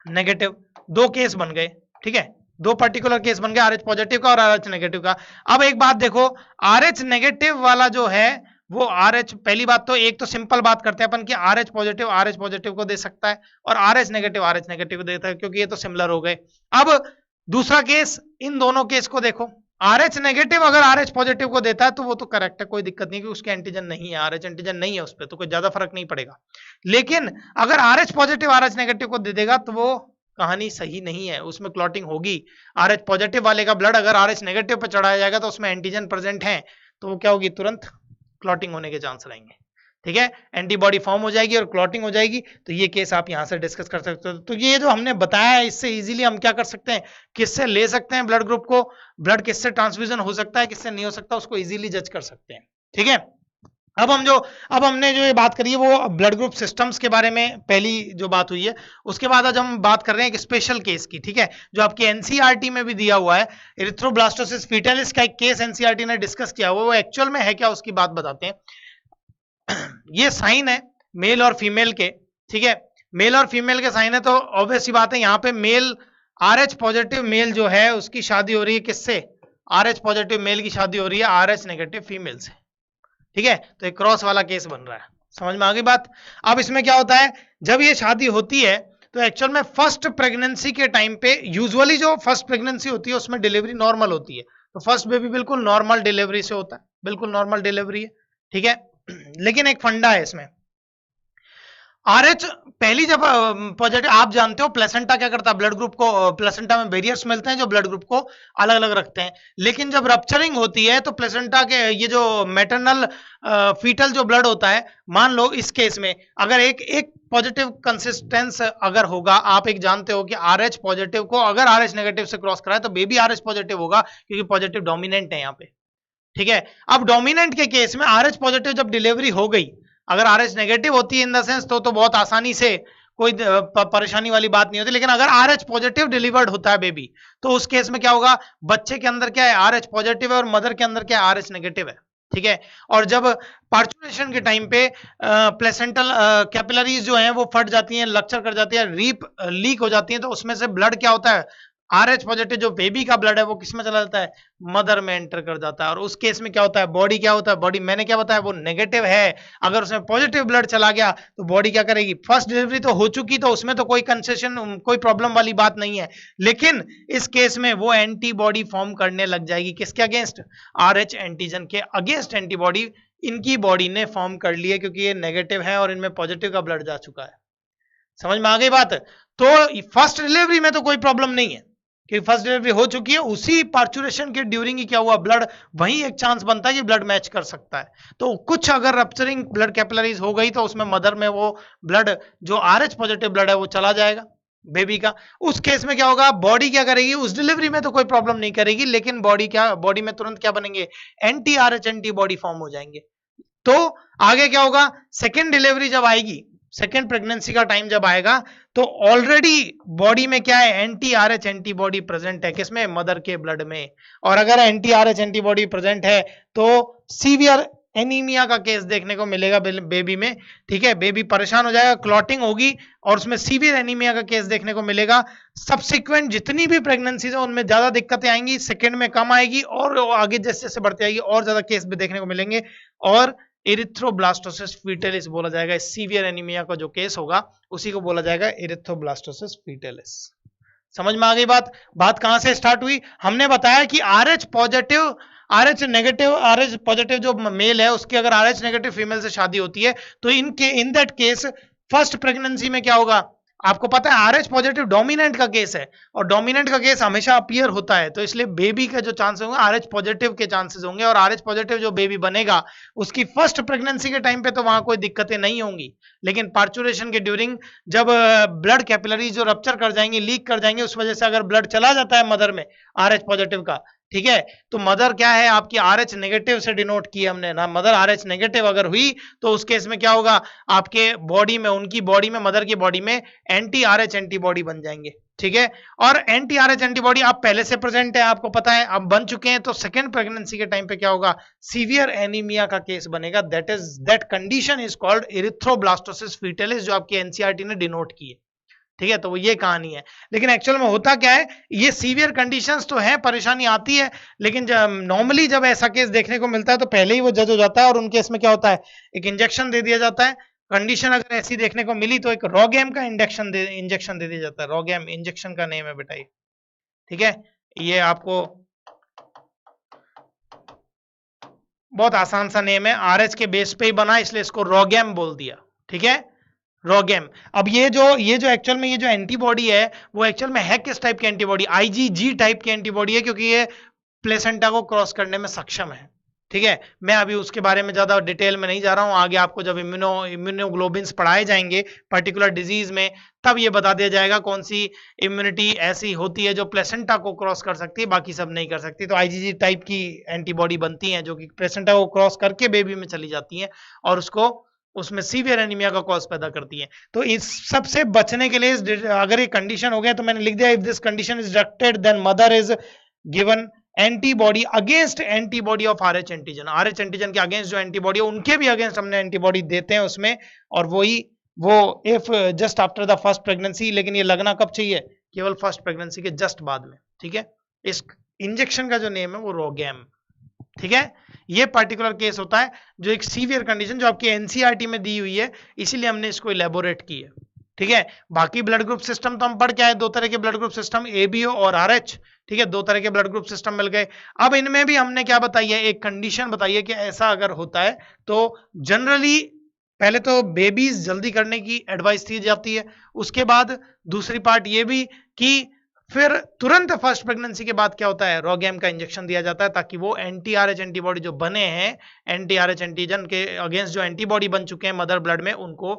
नेगेटिव, दो केस बन गए, ठीक है, दो पर्टिकुलर केस बन गए, आरएच पॉजिटिव का और आरएच नेगेटिव का। अब एक बात देखो, आरएच नेगेटिव वाला जो है वो आरएच, पहली बात तो एक तो सिंपल बात करते हैं अपन कि आरएच पॉजिटिव को दे सकता है और आरएच नेगेटिव को देता है, क्योंकि ये तो सिमिलर हो गए। अब दूसरा केस, इन दोनों केस को देखो, आरएच नेगेटिव अगर आरएच पॉजिटिव को देता है तो वो तो करेक्ट है, कोई दिक्कत नहीं, कि उसके एंटीजन नहीं है, आरएच एंटीजन नहीं है उस पर, तो कोई ज्यादा फर्क नहीं पड़ेगा। लेकिन अगर आरएच पॉजिटिव आरएच नेगेटिव को दे देगा तो वो कहानी सही नहीं है, उसमें क्लॉटिंग होगी। आरएच पॉजिटिव वाले का ब्लड अगर आरएच नेगेटिव पे चढ़ाया जाएगा तो उसमें एंटीजन प्रेजेंट है, तो वो क्या होगी, तुरंत क्लॉटिंग होने के चांस रहेंगे, ठीक है, एंटीबॉडी फॉर्म हो जाएगी और क्लॉटिंग हो जाएगी। तो ये केस आप यहां से डिस्कस कर सकते हो। तो ये जो हमने बताया है, इससे इजीली हम क्या कर सकते हैं, किससे ले सकते हैं ब्लड ग्रुप को, ब्लड किससे ट्रांसफ्यूजन हो सकता है, किससे नहीं हो सकता, उसको इजीली जज कर सकते हैं, ठीक है। अब हमने जो ये बात करी है वो ब्लड ग्रुप सिस्टम्स के बारे में पहली जो बात हुई है। उसके बाद आज हम बात कर रहे हैं एक स्पेशल केस की, ठीक है, जो आपकी एनसीईआरटी में भी दिया हुआ है, एरिथ्रोब्लास्टोसिस फीटालिस का एक केस एनसीईआरटी ने डिस्कस किया हुआ, वो एक्चुअल में है क्या उसकी बात बताते हैं। ये साइन है मेल और फीमेल के, ठीक है, मेल और फीमेल के साइन है, तो ऑब्वियस सी बात है यहाँ पे मेल, आरएच पॉजिटिव मेल जो है उसकी शादी हो रही है किससे, आरएच पॉजिटिव मेल की शादी हो रही है आरएच नेगेटिव फीमेल से, ठीक है। तो एक क्रॉस वाला केस बन रहा है, समझ में आ गई बात। अब इसमें क्या होता है, जब ये शादी होती है तो एक्चुअल में फर्स्ट प्रेगनेंसी के टाइम पे यूजुअली जो फर्स्ट प्रेगनेंसी होती है उसमें डिलीवरी नॉर्मल होती है, तो फर्स्ट बेबी बिल्कुल नॉर्मल डिलीवरी से होता है, बिल्कुल नॉर्मल डिलीवरी है, ठीक है। लेकिन एक फंडा है इसमें, RH पहली जब पॉजिटिव, आप जानते हो प्लेसेंटा क्या करता है, ब्लड ग्रुप को, प्लेसेंटा में बैरियर्स मिलते हैं जो ब्लड ग्रुप को अलग अलग रखते हैं, लेकिन जब रप्चरिंग होती है तो प्लेसेंटा के ये जो मैटरनल फीटल जो ब्लड होता है, मान लो इस केस में अगर एक पॉजिटिव कंसिस्टेंस अगर होगा, आप एक जानते हो कि RH पॉजिटिव को अगर RH नेगेटिव से क्रॉस कराए तो बेबी RH पॉजिटिव होगा, क्योंकि पॉजिटिव डोमिनेंट है यहाँ पे, ठीक है। अब डोमिनेंट के केस में RH पॉजिटिव जब डिलीवरी हो गई, अगर RH नेगेटिव होती है इन द सेंस तो बहुत आसानी से कोई परेशानी वाली बात नहीं होती, लेकिन अगर RH पॉजिटिव डिलीवर्ड होता है बेबी, तो उस केस में क्या होगा, बच्चे के अंदर क्या है, RH पॉजिटिव है और मदर के अंदर क्या है, RH नेगेटिव है, ठीक है। और जब पार्चुरेशन के टाइम पे प्लेसेंटल कैपिलरीज जो हैं वो फट जाती हैं, लक्चर कर जाती है, लीक हो जाती हैं, तो उसमें से ब्लड क्या होता है, RH पॉजिटिव जो बेबी का ब्लड है वो किसमें चला जाता है, मदर में एंटर कर जाता है। और उस केस में क्या होता है, बॉडी क्या होता है, बॉडी मैंने क्या बताया वो नेगेटिव है, अगर उसमें पॉजिटिव ब्लड चला गया तो बॉडी क्या करेगी, फर्स्ट डिलीवरी तो हो चुकी, तो उसमें तो कोई कंसेशन, कोई प्रॉब्लम वाली बात नहीं है, लेकिन इस केस में वो एंटीबॉडी फॉर्म करने लग जाएगी, किसके अगेंस्ट, RH एंटीजन के अगेंस्ट एंटीबॉडी इनकी बॉडी ने फॉर्म कर ली है, क्योंकि ये नेगेटिव है और इनमें पॉजिटिव का ब्लड जा चुका है। समझ में आ गई बात। तो फर्स्ट डिलीवरी में तो कोई प्रॉब्लम नहीं है, कि फर्स्ट डिलीवरी हो चुकी है, उसी पार्चुरेशन के ड्यूरिंग ही क्या हुआ, ब्लड वहीं एक चांस बनता है कि ब्लड मैच कर सकता है, तो कुछ अगर रप्चरिंग ब्लड कैपिलरीज हो गई तो उसमें मदर में वो ब्लड जो RH पॉजिटिव ब्लड है वो चला जाएगा बेबी का। उस केस में क्या होगा, बॉडी क्या करेगी, उस डिलीवरी में तो कोई प्रॉब्लम नहीं करेगी, लेकिन बॉडी में तुरंत क्या बनेंगे, एंटी-RH एंटीबॉडी फॉर्म हो जाएंगे। तो आगे क्या होगा, सेकेंड डिलीवरी जब आएगी, सेकेंड प्रेगनेंसी का टाइम जब आएगा, तो ऑलरेडी बॉडी में क्या है, एंटी-RH एंटीबॉडी प्रेजेंट है, किसमें, मदर के ब्लड में। और अगर एंटी-RH एंटीबॉडी प्रेजेंट है तो सीवियर एनीमिया का केस देखने को मिलेगा बेबी में, ठीक है। बेबी परेशान हो जाएगा, क्लॉटिंग होगी और उसमें सीवियर एनीमिया का केस देखने को मिलेगा। सब्सिक्वेंट जितनी भी प्रेगनेंसीज है उनमें ज्यादा दिक्कतें आएंगी, सेकेंड में कम आएगी, और आगे जैसे जैसे बढ़ती आएगी और ज्यादा केस भी देखने को मिलेंगे, और इरिथ्रोब्लास्टोसिस फीटलिस बोला जाएगा। सीवियर एनीमिया का जो केस होगा उसी को बोला जाएगा इरिथ्रोब्लास्टोसिस फीटलिस। समझ में आ गई बात। बात कहां से स्टार्ट हुई, हमने बताया कि RH positive, RH negative, RH positive जो मेल है उसकी अगर RH नेगेटिव फीमेल से शादी होती है तो in that case first pregnancy में क्या होगा, आपको पता है RH पॉजिटिव डोमिनेंट का केस है, और डोमिनेंट का केस हमेशा अपीयर होता है, तो इसलिए बेबी का जो चांस होंगे RH पॉजिटिव के चांसेस होंगे, और RH पॉजिटिव जो बेबी बनेगा उसकी फर्स्ट प्रेगनेंसी के टाइम पे तो वहां कोई दिक्कतें नहीं होंगी, लेकिन पार्चुरेशन के ड्यूरिंग जब ब्लड कैपिलरी जो रप्चर कर जाएंगे, लीक कर जाएंगे, उस वजह से अगर ब्लड चला जाता है मदर में RH पॉजिटिव का, ठीक है, तो मदर क्या है आपकी RH नेगेटिव से डिनोट की हमने ना, मदर RH नेगेटिव अगर हुई तो उस केस में क्या होगा, आपके बॉडी में, उनकी बॉडी में, मदर की बॉडी में एंटी-RH एंटीबॉडी बन जाएंगे, ठीक है। और एंटी-RH एंटीबॉडी आप पहले से प्रेजेंट है, आपको पता है, अब बन चुके हैं, तो सेकेंड प्रेगनेंसी के टाइम पे क्या होगा, सीवियर एनीमिया का केस बनेगा, that condition is called erythroblastosis fetalis, जो आपकी एनसीईआरटी ने डिनोट की है, ठीक है। तो वो ये कहानी है, लेकिन एक्चुअल में होता क्या है, ये सीवियर कंडीशंस तो है, परेशानी आती है, लेकिन नॉर्मली जब ऐसा केस देखने को मिलता है तो पहले ही वो जज हो जाता है, और उनके केस में क्या होता है, एक इंजेक्शन दे दिया जाता है। कंडीशन अगर ऐसी देखने को मिली तो एक रोगैम का इंजेक्शन दे दिया जाता है, रोगैम इंजेक्शन का नेम है बेटा ये, ठीक है। ये आपको बहुत आसान सा नेम है, RH के बेस पे ही बना, इसलिए इसको रोगैम बोल दिया, ठीक है, रोगैम। अब ये जो एक्चुअल में ये जो एंटीबॉडी है वो एक्चुअल में है किस टाइप की एंटीबॉडी, IgG टाइप की एंटीबॉडी है, क्योंकि ये प्लेसेंटा को क्रॉस करने में सक्षम है, ठीक है। मैं अभी उसके बारे में ज्यादा डिटेल में नहीं जा रहा हूं, आगे आपको जब इम्यूनोग्लोबिन्स पढ़ाए जाएंगे पर्टिकुलर डिजीज में, तब ये बता दिया जाएगा कौन सी इम्यूनिटी ऐसी होती है जो प्लेसेंटा को क्रॉस कर सकती है, बाकी सब नहीं कर सकती। तो IgG टाइप की एंटीबॉडी बनती है जो कि प्लेसेंटा को क्रॉस करके बेबी में चली जाती है और उसको उसमें सीवियर एनीमिया का कॉज पैदा करती है। तो इस सब से बचने के लिए अगर ये कंडीशन हो गया तो मैंने लिख दिया, if this condition is detected then mother is given antibody against antibody of RH antigen. RH antigen के अगेंस्ट जो एंटीबॉडी है उनके भी अगेंस्ट हमने एंटीबॉडी देते हैं उसमें, और वो if just after the first pregnancy, लेकिन ये लगना कब चाहिए, केवल फर्स्ट प्रेगनेंसी के जस्ट बाद में, ठीक है। इस इंजेक्शन का जो नेम है वो रोगैम, ठीक है। ये पर्टिकुलर केस होता है जो एक सीवियर कंडीशन जो आपकी एनसीईआरटी में दी हुई है, इसीलिए हमने इसको इलेबोरेट की है, ठीक है। बाकी ब्लड ग्रुप सिस्टम तो हम पढ़ के आए, दो तरह के ब्लड ग्रुप सिस्टम, ABO और RH, ठीक है, दो तरह के ब्लड ग्रुप सिस्टम मिल गए। अब इनमें भी हमने क्या बताई है, एक कंडीशन बताई है कि ऐसा अगर होता है तो जनरली पहले तो बेबीज जल्दी करने की एडवाइस दी जाती है, उसके बाद दूसरी पार्ट ये भी कि फिर तुरंत फर्स्ट प्रेगनेंसी के बाद क्या होता है, रोगैम का इंजेक्शन दिया जाता है ताकि वो एंटी-RH एंटीबॉडी जो बने हैं, एंटी-RH एंटीजन के अगेंस्ट जो एंटीबॉडी बन चुके हैं मदर ब्लड में, उनको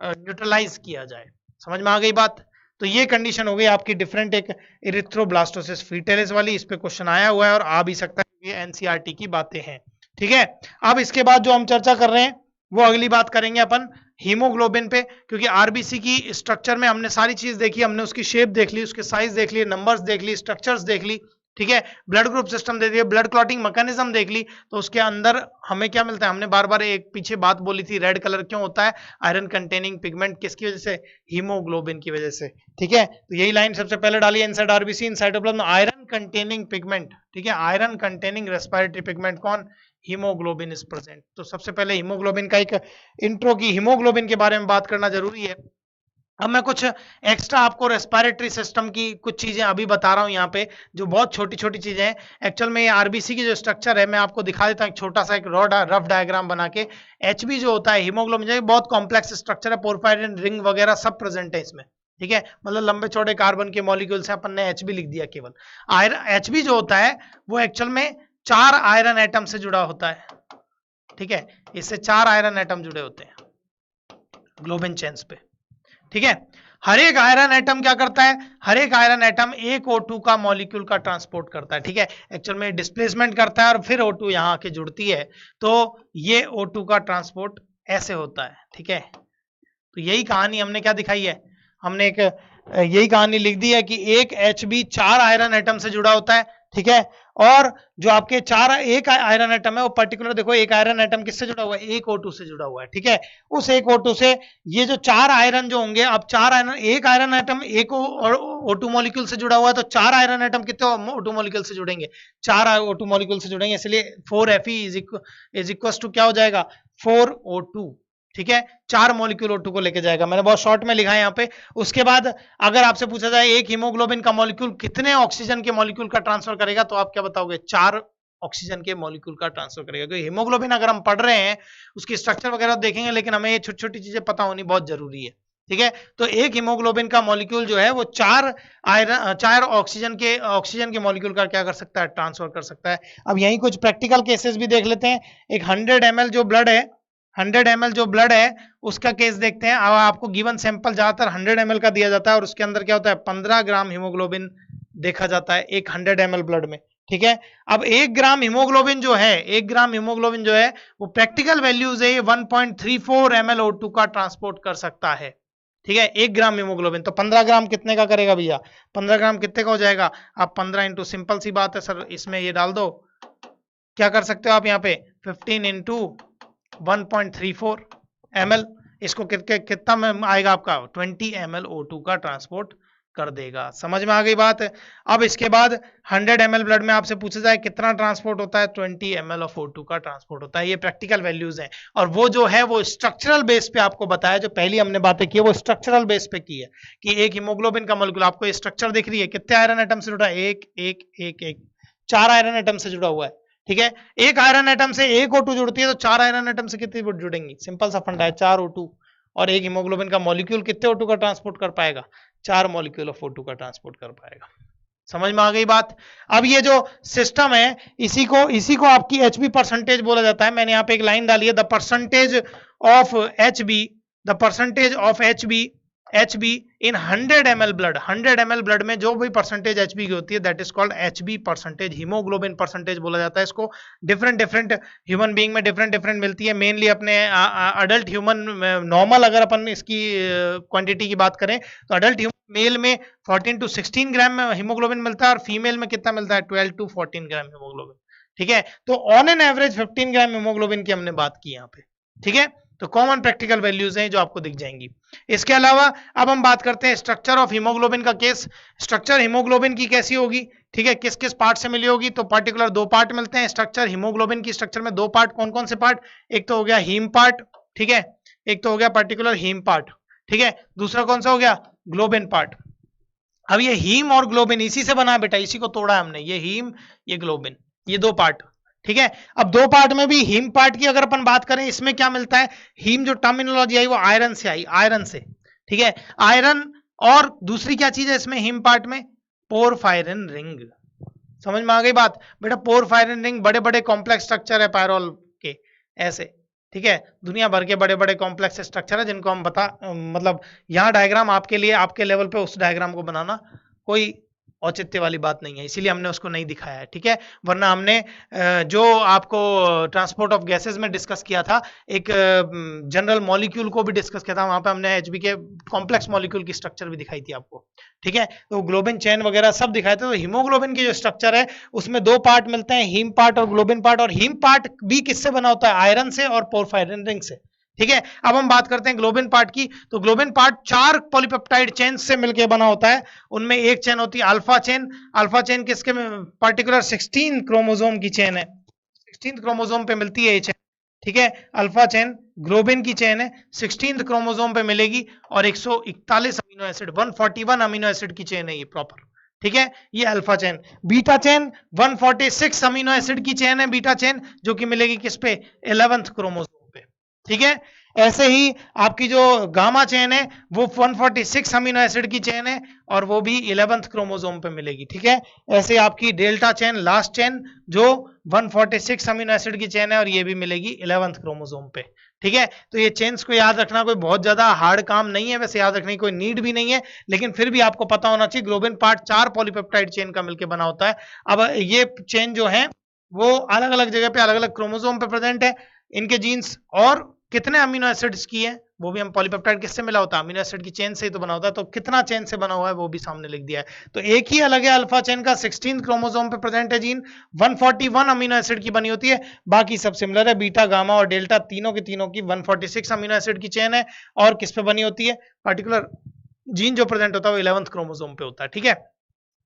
न्यूट्रलाइज किया जाए। समझ में आ गई बात? तो ये कंडीशन हो गई आपकी डिफरेंट एक इरिथ्रोब्लास्टोसिस फीटेलिस वाली, इस पे क्वेश्चन आया हुआ है और आ भी सकता है, ये एनसीईआरटी की बातें हैं, ठीक है। अब इसके बाद जो हम चर्चा कर रहे हैं वो अगली बात करेंगे अपन हीमोग्लोबिन पे, क्योंकि आरबीसी की स्ट्रक्चर में हमने सारी चीज देखी, हमने उसकी शेप देख ली, उसके साइज देख लिए, नंबर्स देख ली, स्ट्रक्चर्स देख ली, ठीक है, ब्लड ग्रुप सिस्टम देख लिया, ब्लड क्लॉटिंग मैकेनिज्म देख ली। तो उसके अंदर हमें क्या मिलता है, हमने बार बार एक पीछे बात बोली थी, रेड कलर क्यों होता है, आयरन कंटेनिंग पिगमेंट, किसकी वजह से, हीमोग्लोबिन की वजह से, ठीक है। तो यही लाइन सबसे पहले डाली है, inside RBC in cytoplasm iron containing pigment, ठीक है, आयरन कंटेनिंग रेस्पिरेटरी पिगमेंट कौन, हीमोग्लोबिन इज प्रेजेंट। तो सबसे पहले हीमोग्लोबिन का एक इंट्रो की, हीमोग्लोबिन के बारे में बात करना जरूरी है। अब मैं कुछ एक्स्ट्रा आपको रेस्पिरेटरी सिस्टम की कुछ चीजें अभी बता रहा हूं यहाँ पे, जो बहुत छोटी छोटी चीजें हैं। एक्चुअल में ये आरबीसी की जो स्ट्रक्चर है मैं आपको दिखा देता हूँ, एक छोटा सा एक रफ डायग्राम बना के। एचबी जो होता है हीमोग्लोबिन, जो बहुत कॉम्प्लेक्स स्ट्रक्चर है, पोरफायरिन रिंग वगैरह सब प्रेजेंट है इसमें, ठीक है, मतलब लंबे चौड़े कार्बन के मॉलिक्यूल से अपन ने एचबी लिख दिया केवल। एचबी जो होता है वो एक्चुअल में 4 आयरन एटम से जुड़ा होता है, ठीक है, इससे 4 आयरन एटम जुड़े होते हैं ग्लोबिन चेन्स पे, ठीक है। हर एक आयरन एटम क्या करता है, हर एक आयरन एटम एक O2 का मॉलिक्यूल का ट्रांसपोर्ट करता है, ठीक है, एक्चुअल में डिस्प्लेसमेंट करता है और फिर O2 यहां आके जुड़ती है, तो ये O2 का ट्रांसपोर्ट ऐसे होता है, ठीक है। तो यही कहानी हमने क्या दिखाई है, हमने एक यही कहानी लिख दी है कि एक HB 4 आयरन एटम से जुड़ा होता है, ठीक है, और जो आपके एक आयरन एटम है वो पर्टिकुलर, देखो एक आयरन एटम किससे जुड़ा हुआ है, एक O2 से जुड़ा हुआ है, ठीक है। उस एक O2 से ये जो 4 आयरन जो होंगे, अब 4 आयरन, एक आयरन एटम एक O2 मॉलिक्यूल से जुड़ा हुआ है, तो 4 आयरन एटम कितने O2 मॉलिक्यूल से जुड़ेंगे, 4 O2 मॉलिक्यूल से जुड़ेंगे, इसलिए 4Fe इज इक्वल टू क्या हो जाएगा, 4O2, ठीक है, 4 मॉलिक्यूल O2 को लेके जाएगा, मैंने बहुत शॉर्ट में लिखा है यहाँ पे। उसके बाद अगर आपसे पूछा जाए एक हीमोग्लोबिन का मॉलिक्यूल कितने ऑक्सीजन के मॉलिक्यूल का ट्रांसफर करेगा, तो आप क्या बताओगे, 4 ऑक्सीजन के मॉलिक्यूल का ट्रांसफर करेगा। क्योंकि हीमोग्लोबिन अगर हम पढ़ रहे हैं उसकी स्ट्रक्चर वगैरह देखेंगे, लेकिन हमें ये छोटी छोटी चीजें पता होनी बहुत जरूरी है, ठीक है। तो एक हीमोग्लोबिन का मॉलिक्यूल जो है वो 4 ऑक्सीजन के मॉलिक्यूल का क्या कर सकता है, ट्रांसफर कर सकता है। अब यही कुछ प्रैक्टिकल केसेस भी देख लेते हैं। एक 100 ml जो ब्लड है, 100 ml जो ब्लड है उसका केस देखते हैं। अब आपको गिवन सैंपल ज्यादातर 100 ml का दिया जाता है और उसके अंदर क्या होता है, 15 ग्राम हीमोग्लोबिन देखा जाता है एक 100 ml ब्लड में, ठीक है। अब 1 ग्राम हीमोग्लोबिन जो है, 1 ग्राम हीमोग्लोबिन जो है वो प्रैक्टिकल वैल्यूज है 1.34 ml O2 का ट्रांसपोर्ट कर सकता है, ठीक है, 1 ग्राम हीमोग्लोबिन। तो 15 ग्राम कितने का करेगा भैया, 15 ग्राम कितने का हो जाएगा, आप 15 इंटू, सिंपल सी बात है सर, इसमें ये डाल दो, क्या कर सकते हो आप यहाँ पे 15 इंटू 1.34 ml, इसको कितना में आएगा आपका 20 ml O2 का ट्रांसपोर्ट कर देगा। समझ में आ गई बात। अब इसके बाद 100 ml ब्लड में आपसे पूछा जाए कितना ट्रांसपोर्ट होता है, 20 ml ऑफ O2 का ट्रांसपोर्ट होता है। ये प्रैक्टिकल वैल्यूज हैं और वो जो है वो स्ट्रक्चरल बेस पे आपको बताया, जो पहली हमने बातें की है वो स्ट्रक्चरल बेस पे की है कि एक हीमोग्लोबिन का मॉलिक्यूल, आपको ये स्ट्रक्चर दिख रही है, कितने आयरन एटम से जुड़ा है, एक एक एक एक 4 आयरन एटम से जुड़ा हुआ है, ठीक है। एक आयरन एटम से एक O2 जुड़ती है तो 4 आयरन एटम से कितनी जुड़ेंगी, सिंपल सा फंडा है, 4 O2। और एक हीमोग्लोबिन का मॉलिक्यूल कितने O2 का ट्रांसपोर्ट कर पाएगा, 4 मॉलिक्यूल ऑफ O2 का ट्रांसपोर्ट कर पाएगा। समझ में आ गई बात। अब ये जो सिस्टम है इसी को आपकी HB परसेंटेज बोला जाता है। मैंने यहाँ पे एक लाइन डाली है, the percentage of HB in 100 ml blood, 100 ml blood में जो भी परसेंटेज HB की होती है that is called HB percentage, haemoglobin percentage बोला जाता है इसको। डिफरेंट ह्यूमन बीइंग में डिफरेंट मिलती है। मेनली अपने अडल्ट ह्यूमन नॉर्मल अगर अपन इसकी क्वांटिटी की बात करें तो अडल्ट ह्यूमन मेल में 14 to 16 ग्राम में हीमोग्लोबिन मिलता है और फीमेल में कितना मिलता है, 12 to 14 ग्राम हीमोग्लोबिन, ठीक है। तो on an average 15 gram haemoglobin की हमने बात की यहाँ पे, ठीक है। तो कॉमन प्रैक्टिकल वैल्यूज हैं जो आपको दिख जाएंगी। इसके अलावा अब हम बात करते हैं स्ट्रक्चर ऑफ हीमोग्लोबिन का केस। स्ट्रक्चर हीमोग्लोबिन की कैसी होगी, ठीक है, किस किस पार्ट से मिली होगी, तो पर्टिकुलर 2 पार्ट मिलते हैं स्ट्रक्चर हीमोग्लोबिन की स्ट्रक्चर में। 2 पार्ट कौन कौन से पार्ट, एक तो हो गया हीम पार्ट, ठीक है, एक तो हो गया पर्टिकुलर हीम पार्ट, ठीक है। दूसरा कौन सा हो गया, ग्लोबिन पार्ट। अब ये हीम और ग्लोबिन इसी से बना है बेटा, इसी को तोड़ा है हमने, ये हीम ये ग्लोबिन, ये दो पार्ट, ठीक है। अब दो पार्ट में भी हीम पार्ट की अगर अपन बात करें, इसमें क्या मिलता है, हीम जो टर्मिनोलॉजी आई वो आयरन से आई, आयरन से, ठीक है, आयरन। और दूसरी क्या चीज है इसमें हीम पार्ट में, पोरफायरिन रिंग। समझ में आ गई बात बेटा, पोरफायरिन रिंग बड़े बड़े कॉम्प्लेक्स स्ट्रक्चर है पायरोल के, ऐसे, ठीक है, दुनिया भर के बड़े बड़े कॉम्प्लेक्स स्ट्रक्चर है जिनको हम मतलब यहाँ डायग्राम आपके लिए, आपके लेवल पे उस डायग्राम को बनाना कोई औचित्य वाली बात नहीं है, इसीलिए हमने उसको नहीं दिखाया है, ठीक है। वरना हमने जो आपको ट्रांसपोर्ट ऑफ गैसेस में डिस्कस किया था, एक जनरल मॉलिक्यूल को भी डिस्कस किया था, वहां पे हमने एचबी के कॉम्प्लेक्स मॉलिक्यूल की स्ट्रक्चर भी दिखाई थी आपको, ठीक है। तो ग्लोबिन चेन वगैरह सब दिखाए थे। तो हीमोग्लोबिन की जो स्ट्रक्चर है उसमें दो पार्ट मिलते हैं, हीम पार्ट और ग्लोबिन पार्ट। और हीम पार्ट भी किससे बना होता है, आयरन से और पोरफायरिन रिंग से, ठीक है। अब हम बात करते हैं ग्लोबिन पार्ट की। तो ग्लोबिन पार्ट 4 पॉलीपेप्टाइड चेन से मिलकर बना होता है। उनमें एक चेन होती है अल्फा चेन। अल्फा चेन किसके में, पर्टिकुलर 16 क्रोमोसोम की चेन है, 16 क्रोमोसोम पे मिलती है ये चेन, ठीक है। अल्फा चेन ग्लोबिन की चेन है, 16 क्रोमोसोम पे मिलेगी और 141 अमीनो एसिड, 141 अमीनो एसिड की चेन है ये प्रॉपर, ठीक है, ये alpha chain. Beta chain 146 amino acid की चेन है, बीटा चेन, जो कि मिलेगी किस पे, 11th क्रोमोसोम, ठीक है। ऐसे ही आपकी जो गामा चेन है वो 146 अमीनो एसिड की चेन है और वो भी 11th क्रोमोसोम पे मिलेगी, ठीक है। ऐसे आपकी डेल्टा चेन, लास्ट चेन, जो 146 अमीनो एसिड की चेन है और ये भी मिलेगी 11th क्रोमोसोम पे, ठीक है। तो ये चेन्स को याद रखना कोई बहुत ज्यादा हार्ड काम नहीं है, वैसे याद रखने की कोई नीड भी नहीं है, लेकिन फिर भी आपको पता होना चाहिए ग्लोबिन पार्ट 4 पॉलीपेप्टाइड चेन का मिलकर बना होता है। अब ये चेन जो है वो अलग अलग जगह पे अलग अलग क्रोमोसोम पे प्रेजेंट है, इनके जीन्स और कितने अमीनो एसिड्स की है वो भी हम, पॉलीपेप्टाइड किससे मिला होता है, अमीनो एसिड की चेन से ही तो बना होता है, तो कितना चेन से बना हुआ है वो भी सामने लिख दिया है। तो एक ही अलग है, अल्फा चेन का 16 क्रोमोसोम पे प्रेजेंट है जीन, 141 अमीनो एसिड की बनी होती है, बाकी सब सिमिलर है, बीटा गामा और डेल्टा तीनों की 146 अमीनो एसिड की चेन है और किस पे बनी होती है, पर्टिकुलर जीन जो प्रेजेंट होता है वो 11th क्रोमोसोम पे होता है, ठीक है।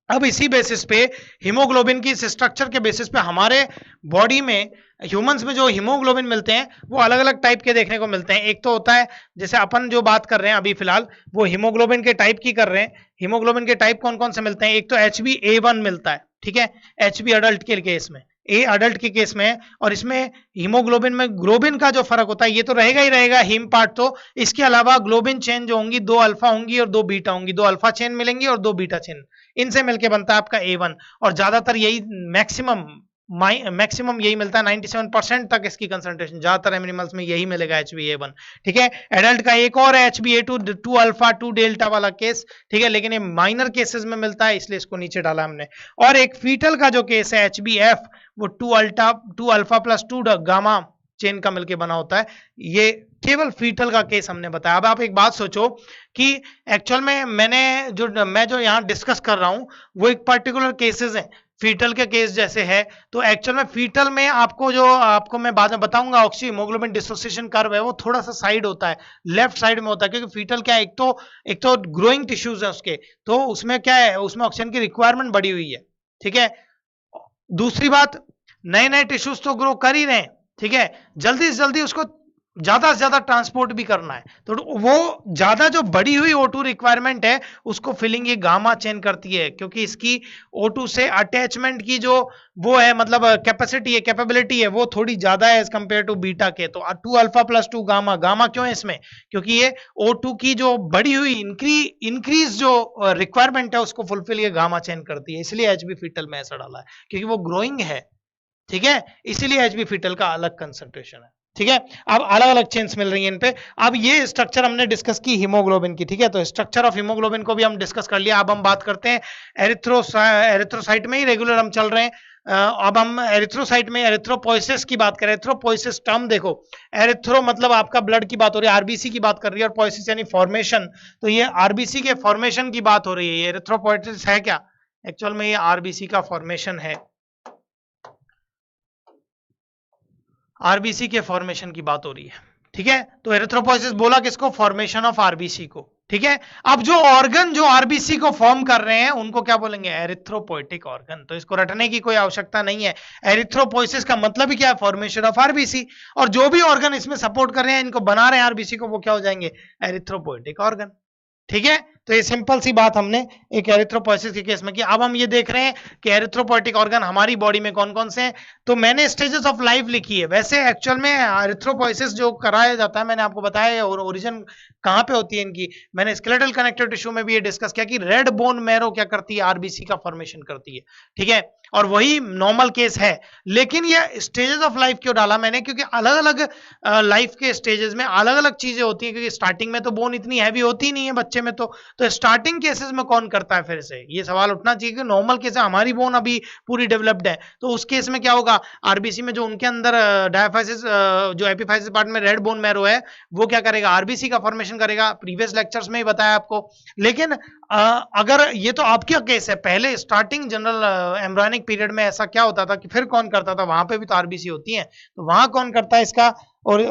अब इसी बेसिस पे हीमोग्लोबिन की स्ट्रक्चर के बेसिस पे हमारे बॉडी में, ह्यूमंस में जो हीमोग्लोबिन मिलते हैं वो अलग अलग टाइप के देखने को मिलते हैं। एक तो होता है जैसे अपन जो बात कर रहे हैं अभी फिलहाल वो हीमोग्लोबिन के टाइप की कर रहे हैं। हीमोग्लोबिन के टाइप कौन कौन से मिलते हैं, एक तो HbA1 मिलता है, ठीक है, HB अडल्ट के केस में, ए अडल्ट के केस में है। और इसमें हीमोग्लोबिन में ग्लोबिन का जो फर्क होता है ये तो रहेगा ही रहेगा, हीम पार्ट तो, इसके अलावा ग्लोबिन चेन जो होंगी 2 अल्फा होंगी और 2 बीटा होंगी, 2 अल्फा चेन मिलेंगी और 2 बीटा चेन, इनसे मिलके बनता है आपका A1। और ज्यादातर यही मैक्सिमम यही मिलता है, 97% तक इसकी कंसंट्रेशन ज्यादातर एनिमल्स में यही मिलेगा HbA1, ठीक है। एडल्ट का एक और है HbA2, 2 अल्फा 2 डेल्टा वाला केस, ठीक है, लेकिन ये माइनर केसेस में मिलता है इसलिए इसको नीचे डाला हमने। और एक फीटल का जो केस है HbF, वो 2 अल्फा प्लस 2 गामा चेन का मिलके बना होता है, ये केवल फीटल का केस हमने बताया। अब आप एक बात सोचो कि एक्चुअल में मैं जो यहाँ डिस्कस कर रहा हूं वो एक पर्टिकुलर केसेस हैं, फीटल के केस जैसे है। तो एक्चुअल में फीटल में आपको मैं बाद में बताऊंगा, ऑक्सी हीमोग्लोबिन डिसोसिएशन कर्व है वो थोड़ा सा साइड होता है, लेफ्ट साइड में होता है, क्योंकि फीटल क्या है, एक तो ग्रोइंग टिश्यूज है उसके, तो उसमें क्या है, उसमें ऑक्सीजन की रिक्वायरमेंट बढ़ी हुई है, ठीक है। दूसरी बात, नए नए टिश्यूज तो ग्रो कर ही रहे हैं, ठीक है, जल्दी से जल्दी उसको ज्यादा से ज्यादा ट्रांसपोर्ट भी करना है, तो वो ज्यादा जो बढ़ी हुई O2 रिक्वायरमेंट है उसको फिलिंग ये गामा चेन करती है, क्योंकि इसकी O2 से अटैचमेंट की जो वो है, मतलब कैपेसिटी है, कैपेबिलिटी है, वो थोड़ी ज्यादा है एज कंपेयर टू बीटा के। तो 2 अल्फा प्लस 2 गामा, गामा क्यों है इसमें, क्योंकि ये O2 की जो बढ़ी हुई इंक्रीज जो रिक्वायरमेंट है उसको फुलफिल ये गामा चेन करती है, इसलिए HB फीटल में ऐसा डाला है, क्योंकि वो ग्रोइंग है, ठीक है, इसीलिए HB फीटल का अलग कंसंट्रेशन है, ठीक है। अब अलग अलग चेन्स मिल रही हैं इन पे। अब ये स्ट्रक्चर हमने डिस्कस की हीमोग्लोबिन की, ठीक है, तो स्ट्रक्चर ऑफ हीमोग्लोबिन को भी हम डिस्कस कर लिया। अब हम बात करते हैं एरिथ्रोसाइट में ही रेगुलर हम चल रहे हैं। अब हम एरिथ्रोसाइट में एरिथ्रोपोइसिस की बात करें। एरिथ्रोपोइसिस टर्म देखो, एरिथ्रो मतलब आपका ब्लड की बात हो रही है, आरबीसी की बात कर रही है, और पोइसिस यानी फॉर्मेशन, तो ये आरबीसी के फॉर्मेशन की बात हो रही है। ये एरिथ्रोपोइसिस है क्या, एक्चुअल में ये आरबीसी का फॉर्मेशन है, आरबीसी के फॉर्मेशन की बात हो रही है, ठीक है। तो एरिथ्रोपोइसिस बोला किसको, फॉर्मेशन ऑफ आरबीसी को, ठीक है। अब जो ऑर्गन जो आरबीसी को फॉर्म कर रहे हैं उनको क्या बोलेंगे? एरिथ्रोपोइटिक ऑर्गन। तो इसको रटने की कोई आवश्यकता नहीं है। एरिथ्रोपोइसिस का मतलब ही क्या है? Formation of RBC. और जो भी ऑर्गन इसमें सपोर्ट कर रहे हैं, इनको बना रहे हैं आरबीसी को, वो क्या हो जाएंगे? एरिथ्रोपोइटिक ऑर्गन। ठीक है। तो ये सिंपल सी बात हमने एक एरिथ्रोपोइसिस के केस में की। अब हम ये देख रहे हैं कि एरिथ्रोपोइटिक ऑर्गन हमारी बॉडी में कौन कौन से हैं। तो मैंने स्टेजेस ऑफ लाइफ लिखी है। वैसे एक्चुअल में एरिथ्रोपोइसिस जो कराया जाता है, मैंने आपको बताया और ओरिजिन कहां पे होती है इनकी, मैंने स्केलेटल कनेक्टिव टिश्यू में भी ये डिस्कस किया कि रेड बोन मैरो क्या करती है? आरबीसी का फॉर्मेशन करती है। ठीक है। और वही नॉर्मल केस है। लेकिन ये स्टेजेस ऑफ लाइफ क्यों डाला मैंने? क्योंकि अलग अलग लाइफ के स्टेजेस में अलग अलग चीजें होती हैं। क्योंकि स्टार्टिंग में तो बोन इतनी हैवी होती नहीं है बच्चे में, तो स्टार्टिंग केसेस में कौन करता है? फिर से ये सवाल उठना चाहिए कि नॉर्मल केस हमारी बोन अभी पूरी डेवलप्ड है, तो उस केस में क्या होगा? आरबीसी में जो उनके अंदर डायफाइसिस जो एपिफाइसिस पार्ट में रेड बोन मैरो है, वो क्या करेगा? आरबीसी का फॉर्मेशन करेगा। प्रीवियस लेक्चर्स में ही बताया आपको। लेकिन अगर ये तो आपका केस है, पहले स्टार्टिंग जनरल एम्ब्रियोनिक पीरियड में ऐसा क्या होता था कि फिर कौन करता था? वहां पे भी तो आरबीसी होती है, तो वहां कौन करता है इसका? और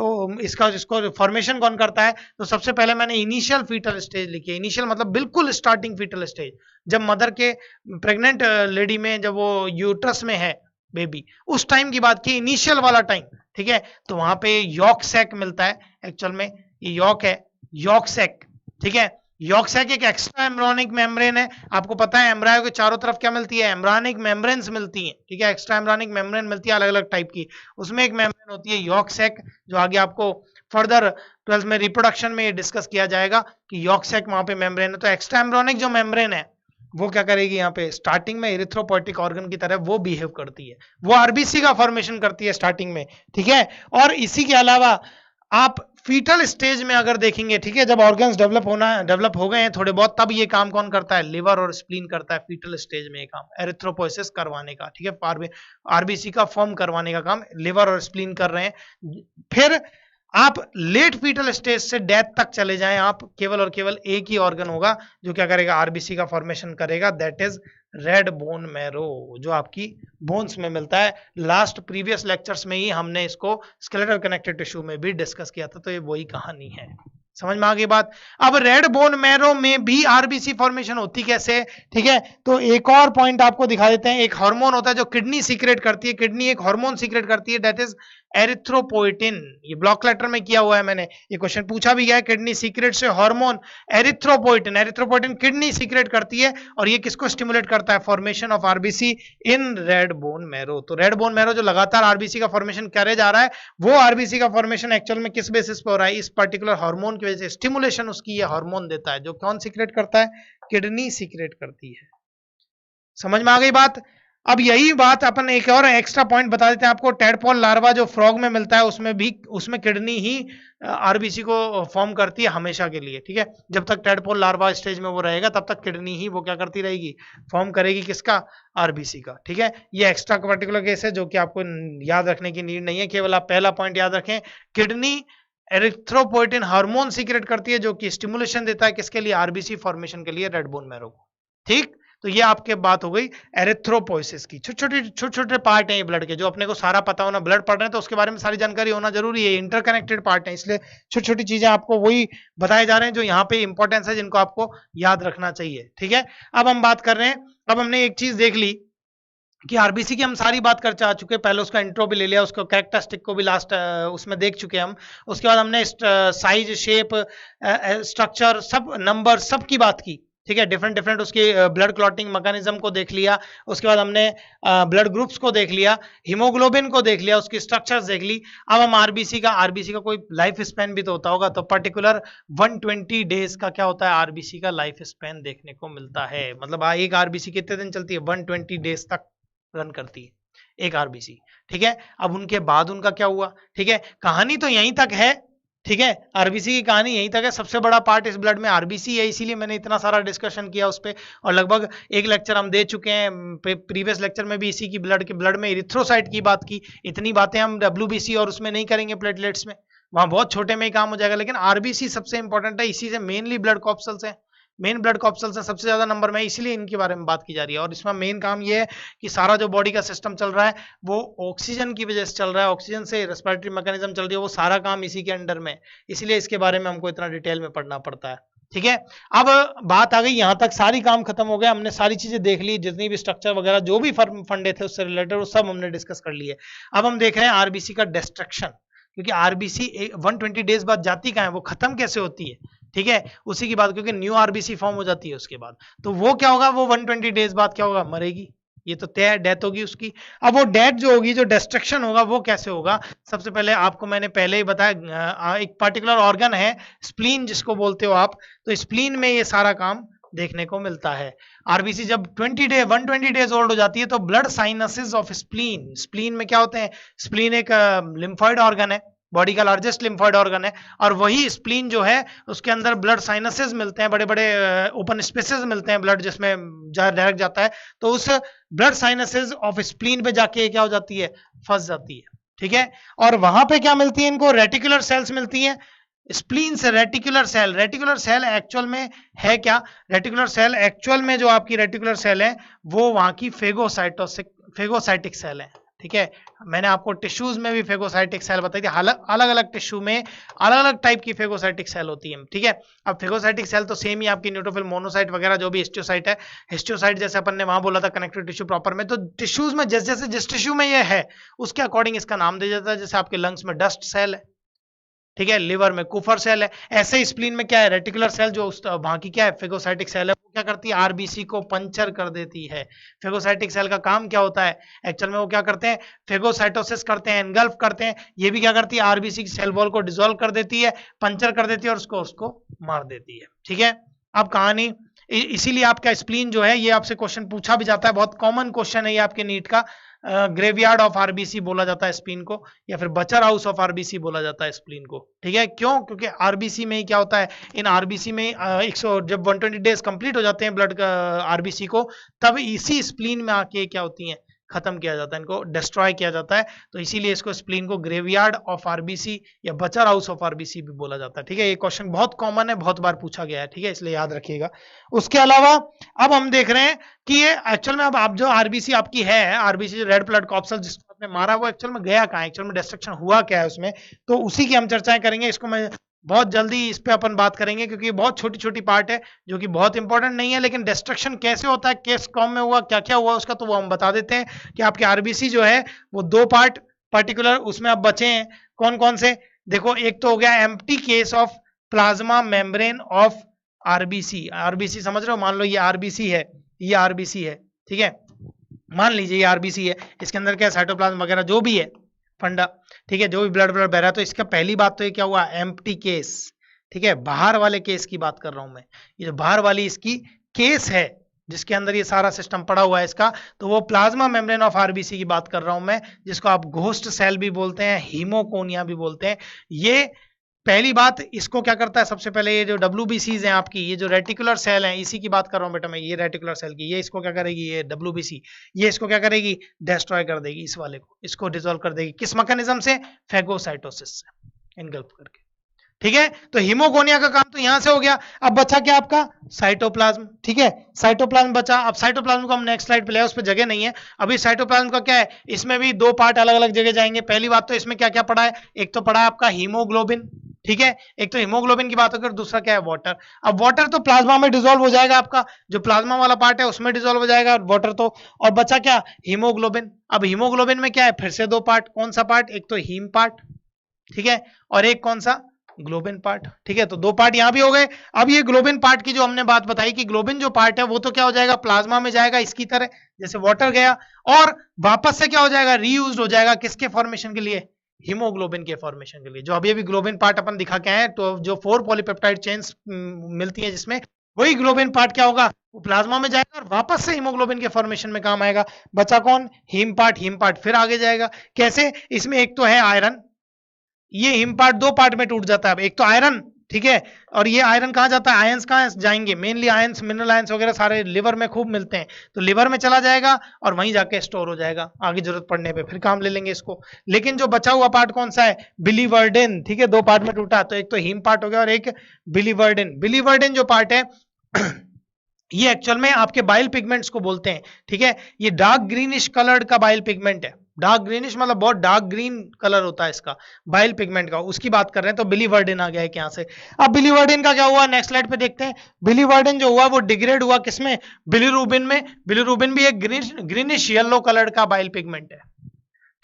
इसका जिसको फॉर्मेशन कौन करता है? तो सबसे पहले मैंने इनिशियल फीटल स्टेज लिखी है। इनिशियल मतलब बिल्कुल स्टार्टिंग फीटल स्टेज, जब मदर के प्रेग्नेंट लेडी में, जब वो यूट्रस में है बेबी, उस टाइम की बात की, इनिशियल वाला टाइम। ठीक है। तो वहां पे यॉक सैक मिलता है। एक्चुअल में ये यॉक है, यॉक सैक। ठीक है। यॉक सैक एक एक्स्ट्रा एम्ब्रियोनिक मेम्ब्रेन है। आपको पता है एम्ब्रायो के चारों तरफ क्या मिलती है? एम्ब्रियोनिक मेम्ब्रेन्स मिलती हैं। ठीक है। एक्स्ट्रा एम्ब्रियोनिक मेम्ब्रेन मिलती है अलग अलग टाइप की। उसमें एक मेम्ब्रेन होती है यॉक सैक, जो आगे आपको फर्दर 12th में रिप्रोडक्शन में डिस्कस किया जाएगा कि यॉक सैक वहां पे मेम्ब्रेन है। तो एक्स्ट्रा एम्ब्रियोनिक जो मेम्ब्रेन है वो क्या करेगी? यहाँ पे स्टार्टिंग में एरिथ्रोपोइटिक ऑर्गन की तरह वो बिहेव करती है, वो आरबीसी का फॉर्मेशन करती है स्टार्टिंग में। ठीक है। और इसी के अलावा आप फीटल स्टेज में अगर देखेंगे, ठीक है, जब ऑर्गन्स डेवलप हो गए हैं थोड़े बहुत, तब ये काम कौन करता है? लिवर और स्प्लीन करता है फीटल स्टेज में ये काम, एरिथ्रोपोइसिस करवाने का। ठीक है। आरबीसी का फॉर्म करवाने का काम लिवर और स्प्लीन कर रहे हैं। फिर आप लेट फीटल स्टेज से डेथ तक चले जाएं, आप केवल और केवल एक ही ऑर्गन होगा जो क्या करेगा? आरबीसी का फॉर्मेशन करेगा, that is red bone marrow, जो आपकी बोन्स में मिलता है। लास्ट प्रीवियस लेक्चर्स में ही हमने इसको स्केलेटल कनेक्टिव टिश्यू में भी डिस्कस किया था, तो ये वही कहानी है। समझ में आ गई बात? अब रेड बोन मैरो में भी आरबीसी फॉर्मेशन होती कैसे? ठीक है। तो एक और पॉइंट आपको दिखा देते हैं। एक हार्मोन होता है जो किडनी सीक्रेट करती है। किडनी एक हार्मोन सीक्रेट करती है, दैट इज एरिथ्रोपोइटिन। ये ब्लॉक लेटर में किया हुआ है मैंने, ये क्वेश्चन पूछा भी गया है। किडनी सीक्रेट से hormone erythropoietin. Erythropoietin kidney secret करती है और ये किसको स्टिमुलेट करता है? Formation of RBC in red bone marrow. तो रेड बोन मैरो जो लगातार आरबीसी का फॉर्मेशन करे जा रहा है, वो आरबीसी का फॉर्मेशन एक्चुअल में किस बेसिस पे हो रहा है? इस पर्टिकुलर हार्मोन की वजह से। स्टिमुलेशन उसकी ये हार्मोन देता है, जो कौन सीक्रेट करता है? किडनी सीक्रेट करती है। समझ में आ गई बात? अब यही बात अपन एक और एक्स्ट्रा पॉइंट बता देते हैं आपको। टेडपोल लार्वा जो फ्रॉग में मिलता है, उसमें किडनी ही आरबीसी को फॉर्म करती है हमेशा के लिए। ठीक है। जब तक टेडपोल लार्वा स्टेज में वो रहेगा, तब तक किडनी ही वो क्या करती रहेगी? फॉर्म करेगी किसका? आरबीसी का। ठीक है। ये एक्स्ट्रा पर्टिकुलर केस है जो कि आपको याद रखने की नीड नहीं है, केवल आप पहला पॉइंट याद रखें। किडनी एरिथ्रोपोइटिन हार्मोन सीक्रेट करती है, जो कि स्टिमुलेशन देता है किसके लिए? आरबीसी फॉर्मेशन के लिए, रेड बोन मैरो को। ठीक। तो ये आपके बात हो गई एरिथ्रोपोइसिस की। छोटे छोटे पार्ट हैं ये ब्लड के, जो अपने को सारा पता होना, ब्लड पढ़ रहे हैं तो उसके बारे में सारी जानकारी होना जरूरी है। इंटरकनेक्टेड पार्ट है, इसलिए छोटी छोटी चीजें आपको वही बताए जा रहे हैं जो यहाँ पे इंपॉर्टेंस है, जिनको आपको याद रखना चाहिए। ठीक है। अब हम बात कर रहे हैं, अब हमने एक चीज देख ली कि आरबीसी की हम सारी बात कर चुके, पहले उसका इंट्रो भी ले लिया, उसको कैरेक्टरिस्टिक को भी लास्ट उसमें देख चुके हम। उसके बाद हमने साइज, शेप, स्ट्रक्चर, सब नंबर, सब की बात की। ठीक है। डिफरेंट उसकी ब्लड क्लॉटिंग मैकेनिज्म को देख लिया। उसके बाद हमने ब्लड ग्रुप्स को देख लिया, हीमोग्लोबिन को देख लिया, उसकी स्ट्रक्चर्स देख ली। अब हम आरबीसी का कोई लाइफ स्पैन भी तो होता होगा, तो पर्टिकुलर 120 डेज का क्या होता है? आरबीसी का लाइफ स्पैन देखने को मिलता है। मतलब एक आरबीसी कितने दिन चलती है? 120 डेज तक रन करती है एक आरबीसी। ठीक है। अब उनके बाद उनका क्या हुआ? ठीक है। कहानी तो यहीं तक है। ठीक है। आरबीसी की कहानी यहीं तक है। सबसे बड़ा पार्ट इस ब्लड में आरबीसी है, इसीलिए मैंने इतना सारा डिस्कशन किया उस पर, और लगभग एक लेक्चर हम दे चुके हैं। प्रीवियस लेक्चर में भी इसी की ब्लड में इरिथ्रोसाइट की बात की। इतनी बातें हम डब्ल्यूबीसी और उसमें नहीं करेंगे, प्लेटलेट्स में, वहां बहुत छोटे में ही काम हो जाएगा। लेकिन आरबीसी सबसे इंपॉर्टेंट है, इसी से मेनली ब्लड कॉप्सल्स है, मेन ब्लड कॉप्सल्स है सबसे ज्यादा नंबर में, इसलिए इनके बारे में बात की जा रही है। और इसमें मेन काम ये है कि सारा जो बॉडी का सिस्टम चल रहा है वो ऑक्सीजन की वजह से चल रहा है, ऑक्सीजन से रेस्पिरेटरी मैकेनिज्म चल रही है, वो सारा काम इसी के अंडर में, इसलिए इसके बारे में हमको इतना डिटेल में पढ़ना पड़ता है। ठीक है। अब बात आ गई यहां तक, सारी काम खत्म हो गया, हमने सारी चीजें देख ली, जितनी भी स्ट्रक्चर वगैरह जो भी फंडे थे उससे रिलेटेड वो सब हमने डिस्कस कर लिए। अब हम देख रहे हैं आरबीसी का डिस्ट्रक्शन, क्योंकि आरबीसी 120 डेज बाद जाती कहाँ है, वो खत्म कैसे होती है, ठीक है, उसी की बात, क्योंकि न्यू आरबीसी फॉर्म हो जाती है उसके बाद, तो वो क्या होगा, वो 120 डेज बाद क्या होगा, मरेगी, ये तो तय डेथ होगी उसकी। अब वो डेथ जो होगी, जो डिस्ट्रक्शन होगा, वो कैसे होगा, सबसे पहले आपको मैंने पहले ही बताया, एक पर्टिकुलर ऑर्गन है स्प्लीन जिसको बोलते हो आप, तो स्प्लीन में ये सारा काम देखने को मिलता है। आरबीसी जब 120 डेज ओल्ड हो जाती है तो blood sinuses of spleen, spleen में क्या होते हैं, स्प्लीन एक लिम्फॉइड ऑर्गन है, बॉडी का लार्जेस्ट लिम्फॉइड ऑर्गन है, और वही स्प्लीन जो है उसके अंदर ब्लड साइनसेस मिलते हैं, बड़े बड़े ओपन स्पेसेस मिलते हैं ब्लड जिसमें डायरेक्ट जाता है, तो उस ब्लड साइनसेस ऑफ स्प्लीन पे जाके क्या हो जाती है, फंस जाती है, ठीक है। और वहां पे क्या मिलती है इनको, रेटिकुलर सेल्स मिलती हैं स्प्लीन से। Reticular cell, reticular cell actual में है क्या, रेटिकुलर सेल एक्चुअल में जो आपकी रेटिकुलर सेल है वो वहां की फेगोसाइटिक सेल है, ठीक है। मैंने आपको टिश्यूज में भी फेगोसाइटिक सेल बताई थी, अलग अलग टिश्यू में अलग अलग टाइप की फेगोसाइटिक सेल होती है, ठीक है। अब फेगोसाइटिक सेल तो सेम ही आपकी न्यूट्रोफिल, मोनोसाइट वगैरह जो भी हिस्टोसाइट है, हिस्टोसाइट जैसे अपन ने वहां बोला था कनेक्टिव टिश्यू प्रॉपर में, तो टिश्यूज में जैसे जैसे जिस टिश्यू में ये है उसके अकॉर्डिंग इसका नाम दे जाता है, जैसे आपके लंग्स में डस्ट सेल है, ठीक है, लिवर में कुफर सेल है, ऐसे ही स्प्लीन में क्या है, रेटिकुलर सेल जो वहां की क्या है, फेगोसाइटिक सेल है, वो क्या करती है, आरबीसी को पंचर कर देती है। फेगोसाइटिक सेल का काम क्या होता है, एक्चुअल में वो क्या करते हैं, फेगोसाइटोसिस करते हैं, एनगल्फ करते हैं, ये भी क्या करती है, आरबीसी की सेल वॉल को डिसॉल्व कर देती है, पंचर कर देती है और उसको मार देती है, ठीक है। अब कहानी इसीलिए आपका स्प्लीन जो है, ये आपसे क्वेश्चन पूछा भी जाता है, बहुत कॉमन क्वेश्चन है ये आपके नीट का, ग्रेवयार्ड ऑफ आरबीसी बोला जाता है स्प्लीन को, या फिर बचर हाउस ऑफ आरबीसी बोला जाता है स्प्लीन को, ठीक है। क्यों, क्योंकि आरबीसी में ही क्या होता है, इन आरबीसी में 100 जब 120 डेज कंप्लीट हो जाते हैं ब्लड का आरबीसी को, तब इसी स्प्लीन में आके क्या होती हैं, खत्म किया जाता है, इनको डिस्ट्रॉय किया जाता है, तो इसीलिए इसको स्प्लीन को ग्रेवयार्ड ऑफ आरबीसी या बचर हाउस ऑफ आरबीसी भी बोला जाता है, ठीक है। ये क्वेश्चन बहुत कॉमन है, बहुत बार पूछा गया है, ठीक है, इसलिए याद रखिएगा। उसके अलावा अब हम देख रहे हैं कि ये एक्चुअल में, अब आप जो आरबीसी आपकी है, आरबीसी जो रेड ब्लड कॉर्पसल जिसको आपने मारा, वो एक्चुअल में गया कहाँ है, एक्चुअल में डिस्ट्रक्शन हुआ क्या है उसमें, तो उसी की हम चर्चाएं करेंगे। इसको मैं बहुत जल्दी इस पे अपन बात करेंगे, क्योंकि बहुत छोटी छोटी पार्ट है जो कि बहुत इंपॉर्टेंट नहीं है, लेकिन डिस्ट्रक्शन कैसे होता है, किस फॉर्म में हुआ, क्या क्या हुआ उसका, तो वो हम बता देते हैं कि आपके आरबीसी जो है वो 2 पार्ट पर्टिकुलर उसमें अब बचे हैं, कौन कौन से, देखो, एक तो हो गया empty case of plasma membrane of RBC, RBC समझ रहे हो, मान लो ये आरबीसी है, ये आरबीसी है, ठीक है, मान लीजिए ये आरबीसी है, इसके अंदर क्या साइटोप्लाज्म वगैरह जो भी है फंडा, ठीक है, जो भी ब्लड बह रहा है, तो इसका पहली बात तो ये क्या हुआ, एम्प्टी केस, ठीक है, बाहर वाले केस की बात कर रहा हूं मैं, ये जो बाहर वाली इसकी केस है जिसके अंदर ये सारा सिस्टम पड़ा हुआ है इसका, तो वो प्लाज्मा मेम्ब्रेन ऑफ आरबीसी की बात कर रहा हूं मैं, जिसको आप घोस्ट सेल भी बोलते हैं, हीमोकोनिया भी बोलते हैं। ये पहली बात, इसको क्या करता है, सबसे पहले ये जो WBCs हैं आपकी, ये जो रेटिकुलर सेल हैं, इसी की बात कर रहा हूं बेटा मैं, ये रेटिकुलर सेल की, ये इसको क्या करेगी, ये WBC, ये इसको क्या करेगी, डिस्ट्रॉय कर देगी, इस वाले को, इसको डिसॉल्व कर देगी, किस मैकेनिज्म से, फेगोसाइटोसिस से, एनगल्फ करके, ठीक है। तो हीमोगोनिया का काम तो यहां से हो गया। अब बचा क्या आपका, साइटोप्लाज्म, ठीक है, साइटोप्लाज्म बचा। अब साइटोप्लाज्म को हम नेक्स्ट स्लाइड पे ले, उस पर जगह नहीं है अभी। साइटोप्लाज्म का क्या है, इसमें भी 2 पार्ट अलग अलग जगह जाएंगे। पहली बात तो इसमें क्या क्या पड़ा है, एक तो पड़ा है आपका हीमोग्लोबिन, ठीक है, एक तो हीमोग्लोबिन की बात होकर, दूसरा क्या है, वाटर। अब वाटर तो प्लाज्मा में डिसॉल्व हो जाएगा, आपका जो प्लाज्मा वाला पार्ट है उसमें डिसॉल्व हो जाएगा वाटर तो, और बचा क्या, हीमोग्लोबिन। अब हीमोग्लोबिन में क्या है, फिर से 2 पार्ट, कौन सा पार्ट, एक तो हीम पार्ट, ठीक है, और एक कौन सा, ग्लोबिन पार्ट, ठीक है। तो 2 पार्ट यहां भी हो गए। अब ये ग्लोबिन पार्ट की जो हमने बात बताई कि ग्लोबिन जो पार्ट है वो तो क्या हो जाएगा, प्लाज्मा में जाएगा इसकी तरह, जैसे वाटर गया, और वापस से क्या हो जाएगा, रीयूज हो जाएगा, किसके फॉर्मेशन के लिए, हीमोग्लोबिन के फॉर्मेशन के लिए। जो अभी अभी ग्लोबिन पार्ट अपन दिखा के आए, तो जो 4 पॉलीपेप्टाइड चेन्स मिलती है जिसमें, वही ग्लोबिन पार्ट क्या होगा, वो प्लाज्मा में जाएगा और वापस से हीमोग्लोबिन के फॉर्मेशन में काम आएगा। बचा कौन, हीम पार्ट फिर आगे जाएगा, कैसे, इसमें एक तो है आयरन, ये हिम पार्ट 2 पार्ट में टूट जाता है। एक तो आयरन, ठीक है, और ये आयरन कहां जाता है, आयंस कहां जाएंगे, मेनली आयंस, मिनरल आयंस वगैरह सारे लिवर में खूब मिलते हैं, तो लिवर में चला जाएगा और वहीं जाके स्टोर हो जाएगा, आगे जरूरत पड़ने पे फिर काम ले लेंगे इसको। लेकिन जो बचा हुआ पार्ट कौन सा है, बिलीवर्डिन, ठीक है, 2 पार्ट में टूटा, तो एक तो हीम पार्ट हो गया और एक बिलीवर्डिन। बिलीवर्डिन जो पार्ट है ये एक्चुअल में आपके बाइल पिगमेंट्स को बोलते हैं, ठीक है, ये डार्क ग्रीनिश कलर्ड का बाइल पिगमेंट है, डार्क ग्रीनिश मतलब बहुत डार्क ग्रीन कलर होता है इसका बाइल पिगमेंट का, उसकी बात कर रहे हैं। तो बिलीवर्डिन आ गया है यहाँ से। अब बिलीवर्डिन का क्या हुआ, नेक्स्ट स्लाइड पे देखते हैं। बिलीवर्डिन जो हुआ वो डिग्रेड हुआ किसमें, बिलीरुबिन में। बिलीरुबिन भी एक ग्रीनिश येलो कलर का बाइल पिगमेंट है,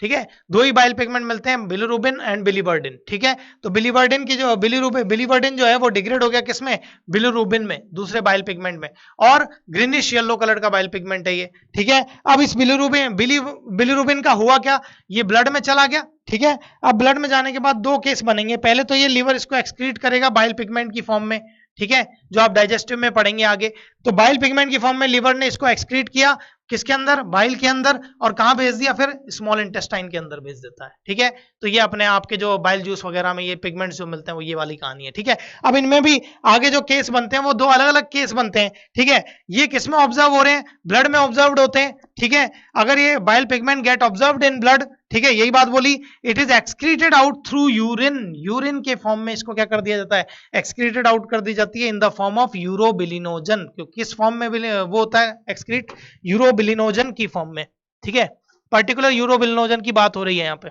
ठीक है। दो ही बाइल पिगमेंट मिलते हैं, बिलीरुबिन एंड बिलीवर्डिन, ठीक है। तो बिलीवर्डिन की जो बिलीवर्डिन जो है वो डिग्रेड हो गया किसमें, बिलीरुबिन में, दूसरे बाइल पिगमेंट में, और ग्रीनिश येलो कलर का बाइल पिगमेंट है ये, ठीक है। अब इस बिलीरुबिन का हुआ क्या, ये ब्लड में चला गया, ठीक है। अब ब्लड में जाने के बाद दो केस बनेंगे, पहले तो ये लिवर इसको एक्सक्रीट करेगा बाइल पिगमेंट की फॉर्म में, ठीक है, जो आप डाइजेस्टिव में पढ़ेंगे आगे। तो बाइल पिगमेंट की फॉर्म में लिवर ने इसको एक्सक्रीट किया, किसके अंदर, बाइल के अंदर, और कहां भेज दिया, फिर स्मॉल इंटेस्टाइन के अंदर भेज देता है, ठीक है। तो ये अपने आपके जो बाइल जूस वगैरह में ये पिगमेंट्स जो मिलते हैं वो ये वाली कहानी है, ठीक है। अब इनमें भी आगे जो केस बनते हैं वो दो अलग अलग केस बनते हैं, ठीक है। ये किसमें ऑब्जर्व हो रहे हैं, ब्लड में ऑब्जर्व होते हैं, ठीक है। अगर ये bile pigment get observed in blood, ठीक है, यही बात बोली, it is excreted out through urine, urine के फॉर्म में इसको क्या कर दिया जाता है, एक्सक्रीटेड आउट कर दी जाती है in the form of urobilinogen. किस फॉर्म में वो होता है एक्सक्रीट, यूरोबिलिनोजन की फॉर्म में, ठीक है। पर्टिकुलर यूरोबिलिनोजन की बात हो रही है यहाँ पे।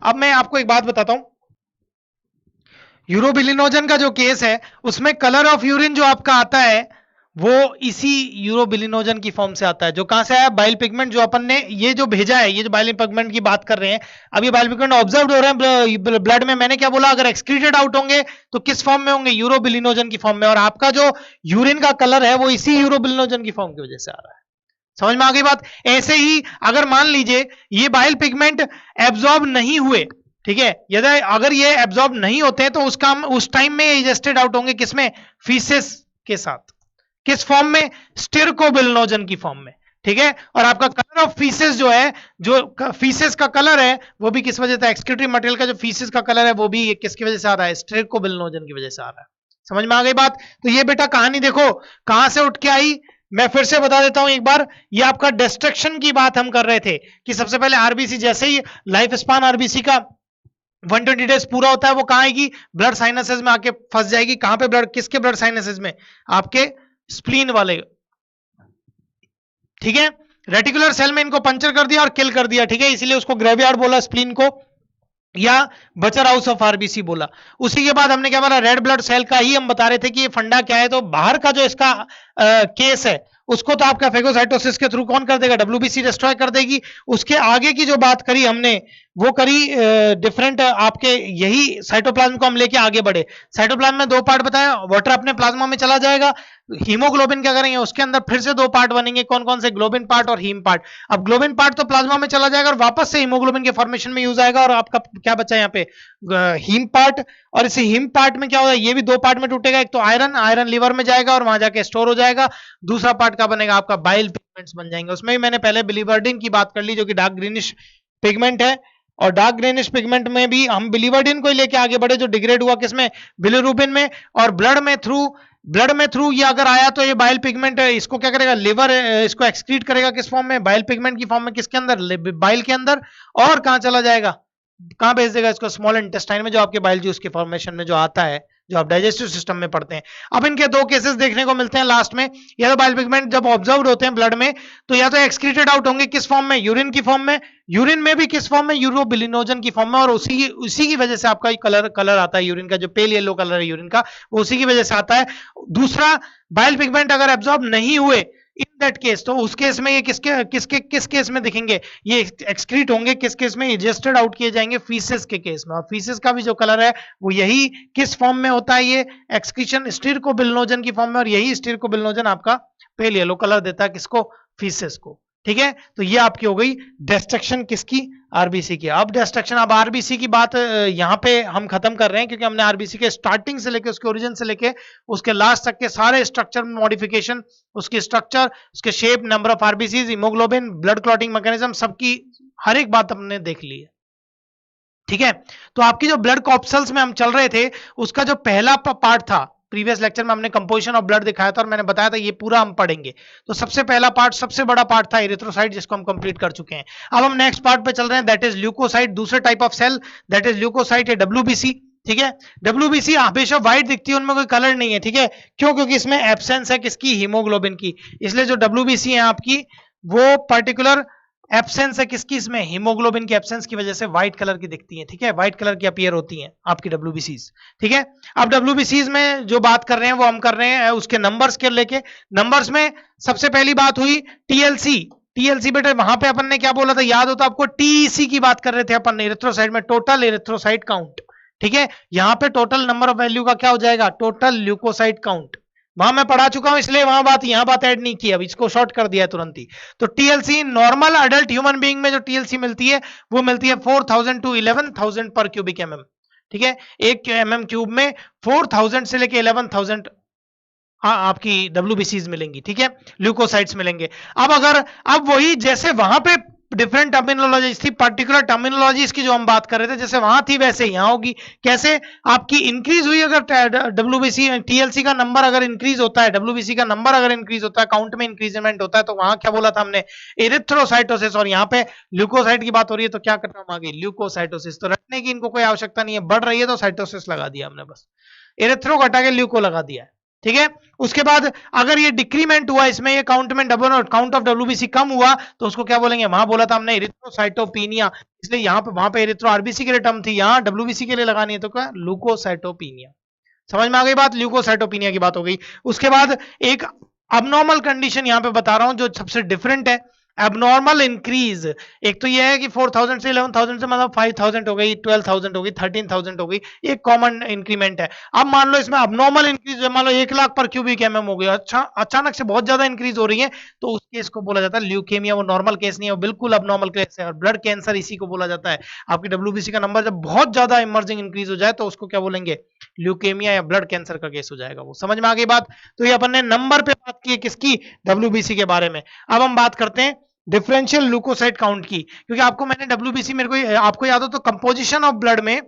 अब मैं आपको एक बात बताता हूं, यूरोबिलिनोजन का जो केस है उसमें कलर ऑफ यूरिन जो आपका आता है वो इसी यूरोबिलिनोजन की फॉर्म से आता है, जो कहां से आया, बाइल पिगमेंट जो अपन ने ये जो भेजा है, ये जो बाइल पिगमेंट की बात कर रहे हैं, अब ये बाइल पिगमेंट ऑब्जर्व हो रहे हैं ब्लड में। मैंने क्या बोला, अगर एक्सक्रीटेड आउट होंगे तो किस फॉर्म में होंगे, यूरोबिलिनोजन की फॉर्म में, और आपका जो यूरिन का कलर है वो इसी यूरोबिलिनोजन की फॉर्म की वजह से आ रहा है। समझ में आ गई बात। ऐसे ही अगर मान लीजिए ये बाइल पिगमेंट एब्जॉर्ब नहीं हुए, ठीक है, यदि अगर ये एब्जॉर्ब नहीं होते हैं तो उस टाइम में इजेस्टेड आउट होंगे किसमें, फीसेस के साथ, किस फॉर्म में, स्टिरकोबिलिनोजन की फॉर्म में, ठीक है। और आपका कलर ऑफ फीसेस जो है, जो फीसेस का कलर है वो भी किस वजह से, एक्सक्रीटरी मटेरियल का जो फीसेस का कलर है वो भी किसकी वजह से आ रहा है, स्टिरकोबिलिनोजन की वजह से आ रहा है। समझ में आ गई बात। तो ये बेटा कहानी देखो कहां से उठ के आई, मैं फिर से बता देता हूं एक बार। ये आपका डिस्ट्रक्शन की बात हम कर रहे थे कि सबसे पहले आरबीसी, जैसे ही लाइफ स्पान आरबीसी का 120 डेज पूरा होता है वो कहां आएगी, ब्लड साइनसेस में आके फंस जाएगी। कहां पे ब्लड, किसके ब्लड साइनसेस में, आपके स्प्लीन वाले, ठीक है। रेटिकुलर सेल में इनको पंचर कर दिया और किल कर दिया, ठीक है, इसलिए उसको ग्रेवयार्ड बोला स्प्लीन को, या बचर हाउस ऑफ आरबीसी बोला। उसी के बाद हमने क्या बोला, रेड ब्लड सेल का ही हम बता रहे थे कि ये फंडा क्या है। तो बाहर का जो इसका केस है उसको तो आपका फेगोसाइटोसिस के थ्रू कौन कर देगा, डब्ल्यूबीसी डिस्ट्रॉय कर देगी। उसके आगे की जो बात करी हमने वो करी डिफरेंट आपके, यही साइटोप्लाज्म को हम लेके आगे बढ़े। साइटोप्लाज्म में दो पार्ट बताया, वाटर अपने प्लाज्मा में चला जाएगा, हीमोग्लोबिन क्या करेंगे, उसके अंदर फिर से दो पार्ट बनेंगे, कौन कौन से, ग्लोबिन पार्ट और हीम पार्ट। अब ग्लोबिन पार्ट तो प्लाज्मा में चला जाएगा और वापस से हीमोग्लोबिन के फॉर्मेशन में यूज आएगा, और आपका क्या बचा है यहाँ पे, हीम पार्ट। और इसी हीम पार्ट में क्या होगा, ये भी दो पार्ट में टूटेगा, एक तो आयरन लिवर में जाएगा और वहां जाके स्टोर हो जाएगा, दूसरा पार्ट का बनेगा आपका बाइल पिगमेंट्स बन जाएंगे। उसमें भी मैंने पहले बिलीवर्डिन की बात कर ली जो कि डार्क ग्रीनिश पिगमेंट है, और डार्क ग्रीनिश पिगमेंट में भी हम बिलीवर्डिन को लेके आगे बढ़े जो डिग्रेड हुआ किसमें, बिलीरुबिन में, और ब्लड में थ्रू ये अगर आया तो ये बाइल पिगमेंट इसको क्या करेगा, लिवर इसको एक्सक्रीट करेगा किस फॉर्म में, बाइल पिगमेंट की फॉर्म में, किसके अंदर, बाइल के अंदर, और कहां चला जाएगा, कहां भेज देगा इसको, स्मॉल इंटेस्टाइन में, जो आपके बाइल जूस के फॉर्मेशन में जो आता है, जो आप डाइजेस्टिव सिस्टम में पढ़ते हैं। अब इनके दो केसेस देखने को मिलते हैं लास्ट में, या तो बाइल पिगमेंट जब ऑब्जर्व होते हैं ब्लड में तो या तो एक्सक्रीटेड आउट होंगे किस फॉर्म में, यूरिन की फॉर्म में, यूरिन में भी किस फॉर्म में, यूरोबिलिनोजन की फॉर्म में, और उसी की वजह से आपका कलर आता है यूरिन का, जो पेल येलो कलर है यूरिन का, वो उसी की वजह से आता है। दूसरा, बाइल पिगमेंट अगर एब्जॉर्ब नहीं हुए इन दैट केस, तो उस केस में ये किस केस में दिखेंगे, ये एक्सक्रीट होंगे किस केस में, इजेस्टेड आउट किए जाएंगे फीसेस के केस में। और फीसेस का भी जो कलर है वो यही किस फॉर्म में होता है, ये एक्सक्रीशन स्टिरकोबिलिनोजन की फॉर्म में, और यही स्टिरकोबिलिनोजन आपका पेल येलो कलर देता है किसको, फीसेस को, ठीक है। तो ये आपकी हो गई डिस्ट्रक्शन किसकी, आरबीसी की। अब डिस्ट्रक्शन, अब आरबीसी की बात यहां पे हम खत्म कर रहे हैं क्योंकि हमने आरबीसी के स्टार्टिंग से लेके, उसके ओरिजिन से लेके उसके लास्ट तक के सारे स्ट्रक्चर मॉडिफिकेशन, उसकी स्ट्रक्चर, उसके shape, number of RBC, haemoglobin, blood clotting mechanism, सबकी हर एक बात हमने देख ली है, ठीक है। तो आपकी जो ब्लड कॉप्सल्स में हम चल रहे थे उसका जो पहला पार्ट था, प्रीवियस लेक्चर में हमने कंपोजिशन ऑफ ब्लड दिखाया था और मैंने बताया था ये पूरा हम पढ़ेंगे। तो सबसे पहला पार्ट, सबसे बड़ा पार्ट था एरिथ्रोसाइट, जिसको हम कंप्लीट कर चुके हैं। अब हम नेक्स्ट पार्ट पे चल रहे हैं, दैट इज ल्यूकोसाइट, दूसरे type of cell, that is leukocyte है डब्ल्यूबीसी, ठीक है। डब्ल्यूबीसी हमेशा व्हाइट दिखती है, उनमें कोई कलर नहीं है, ठीक है। क्यों, क्योंकि इसमें एब्सेंस है किसकी, हीमोग्लोबिन की, इसलिए जो डब्ल्यूबीसी है आपकी वो पर्टिकुलर एब्सेंस है किसकी, इसमें हीमोग्लोबिन की एब्सेंस की वजह से व्हाइट कलर की दिखती है, ठीक है, व्हाइट कलर की अपीयर होती हैं आपकी डब्ल्यूबीसीज, ठीक है। अब डब्ल्यूबीसीज में जो बात कर रहे हैं वो हम कर रहे हैं उसके नंबर्स के लेके। नंबर्स में सबसे पहली बात हुई टीएलसी। टीएलसी बेटे वहां पे अपन ने क्या बोला था, याद हो तो आपको, टीईसी की बात कर रहे थे अपन इरिथ्रोसाइट में, टोटल इरिथ्रोसाइट काउंट, ठीक है। यहां पे टोटल नंबर ऑफ वैल्यू का क्या हो जाएगा, टोटल ल्यूकोसाइट काउंट। वहां मैं पढ़ा चुका हूं इसलिए वहां बात, यहां बात ऐड नहीं की, अब इसको शॉर्ट कर दिया तुरंत ही। तो TLC normal adult human being में जो टीएलसी मिलती है वो मिलती है 4000 टू 11000 पर क्यूबिक एमएम, ठीक है। एक एमएम क्यूब में 4000 से लेके 11000 आपकी डब्ल्यूबीसीज मिलेंगी, ठीक है, ल्यूकोसाइट्स मिलेंगे। अब वही जैसे वहां पे डिफरेंट टर्मिनोलॉजीज थी, पर्टिकुलर टर्मिनोलॉजीज की जो हम बात कर रहे थे, जैसे वहां थी वैसे यहां होगी। कैसे, आपकी इंक्रीज हुई अगर डब्ल्यूबीसी टीएलसी का नंबर अगर इंक्रीज होता है, डब्ल्यूबीसी का नंबर अगर इंक्रीज होता है, काउंट में इंक्रीजमेंट होता है, तो वहां क्या बोला था हमने, एरिथ्रोसाइटोसिस। और यहाँ पे ल्यूकोसाइट की बात हो रही है तो क्या करना हम आगे, ल्यूकोसाइटोसिस। तो रटने की इनको कोई आवश्यकता नहीं है, बढ़ रही है तो साइटोसिस लगा दिया हमने, बस एरिथ्रो घटा के ल्यूको लगा दिया है, ठीक है। उसके बाद अगर ये डिक्रीमेंट हुआ इसमें, ये काउंट में काउंट ऑफ डब्ल्यूबीसी कम हुआ तो उसको क्या बोलेंगे, वहां बोला था हमने एरिथ्रोसाइटोपिनिया, इसलिए यहां पे वहां पे एरिथ्रो आरबीसी के लिए टर्म थी, यहां डब्ल्यूबीसी के लिए लगानी है तो क्या, ल्यूकोसाइटोपिनिया। समझ में आ गई बात, ल्यूकोसाइटोपिनिया की बात हो गई। उसके बाद एक अबनॉर्मल कंडीशन यहां पे बता रहा हूं जो सबसे डिफरेंट है, एबनॉर्मल इंक्रीज। एक तो यह है कि 4000 से 11000 से मतलब 5000 हो गई, 12000 हो गई, 13000 हो गई, एक कॉमन इंक्रीमेंट है। अब मान लो इसमें अबनॉर्मल इंक्रीज, मान लो 1 लाख पर क्यूबिक एमएम हो गया, अच्छा अचानक से बहुत ज्यादा इंक्रीज हो रही है, तो उस केस को बोला जाता है ल्यूकेमिया। वो नॉर्मल केस नहीं है, वो बिल्कुल अबनॉर्मल केस है। और ब्लड कैंसर इसी को बोला जाता है। आपकी डब्ल्यूबीसी का नंबर जब बहुत ज्यादा इमर्जिंग इंक्रीज हो जाए तो उसको क्या बोलेंगे, ल्यूकेमिया या ब्लड कैंसर का केस हो जाएगा। वो समझ में आ गई बात। तो ये अपन ने नंबर पे बात की है किसकी, डब्ल्यूबीसी के बारे में। अब हम बात करते हैं डिफरेंशियल ल्यूकोसाइट काउंट की, क्योंकि आपको मैंने डब्ल्यूबीसी, मेरे को आपको याद हो तो कंपोजिशन ऑफ ब्लड में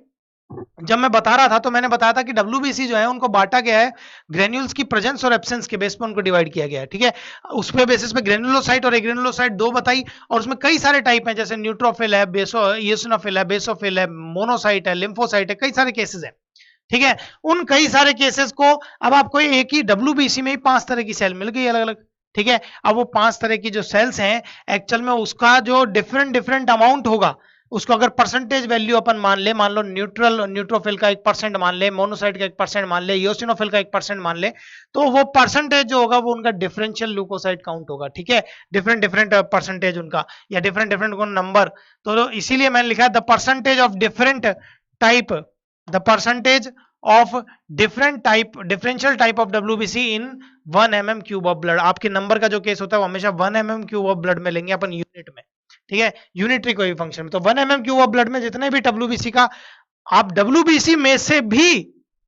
जब मैं बता रहा था तो मैंने बताया था कि डब्ल्यूबीसी जो है उनको बांटा गया है ग्रेन्यूल्स की प्रेजेंस और एब्सेंस के बेस पर, उनको डिवाइड किया गया है, ठीक है। उस पे बेसिस पे ग्रेनुलोसाइट और एग्रेनुलोसाइट दो बताई, और उसमें कई सारे टाइप हैं, जैसे न्यूट्रोफिल है, इयोसिनोफिल है, बेसोफिल है, मोनोसाइट है, लिम्फोसाइट है, कई सारे केसेस हैं, ठीक है। उन कई सारे केसेस को अब आपको एक ही डब्ल्यूबीसी में ही 5 तरह की सेल मिल गई अलग अलग, ठीक है। अब वो 5 तरह की जो सेल्स हैं एक्चुअल में उसका जो डिफरेंट अमाउंट होगा, उसको अगर परसेंटेज वैल्यू अपन मान ले, मान लो न्यूट्रोफिल का 1% मान ले, मोनोसाइट का 1% मान ले, इयोसिनोफिल का 1% मान ले, तो वो परसेंटेज जो होगा वो उनका डिफरेंशियल ल्यूकोसाइट काउंट होगा, ठीक है। डिफरेंट परसेंटेज उनका, या डिफरेंट नंबर। तो इसीलिए मैंने लिखा है the percentage of different type, the percentage of differential type of WBC in 1 mm cube of blood. आपके नंबर का जो केस होता है वो हमेशा 1 mm क्यूब ऑफ ब्लड में लेंगे अपन, यूनिट में, ठीक है, यूनिटरी कोई फंक्शन में। तो 1 mm क्यूब ऑफ ब्लड में जितने भी डब्ल्यूबीसी का, आप डब्ल्यूबीसी में से भी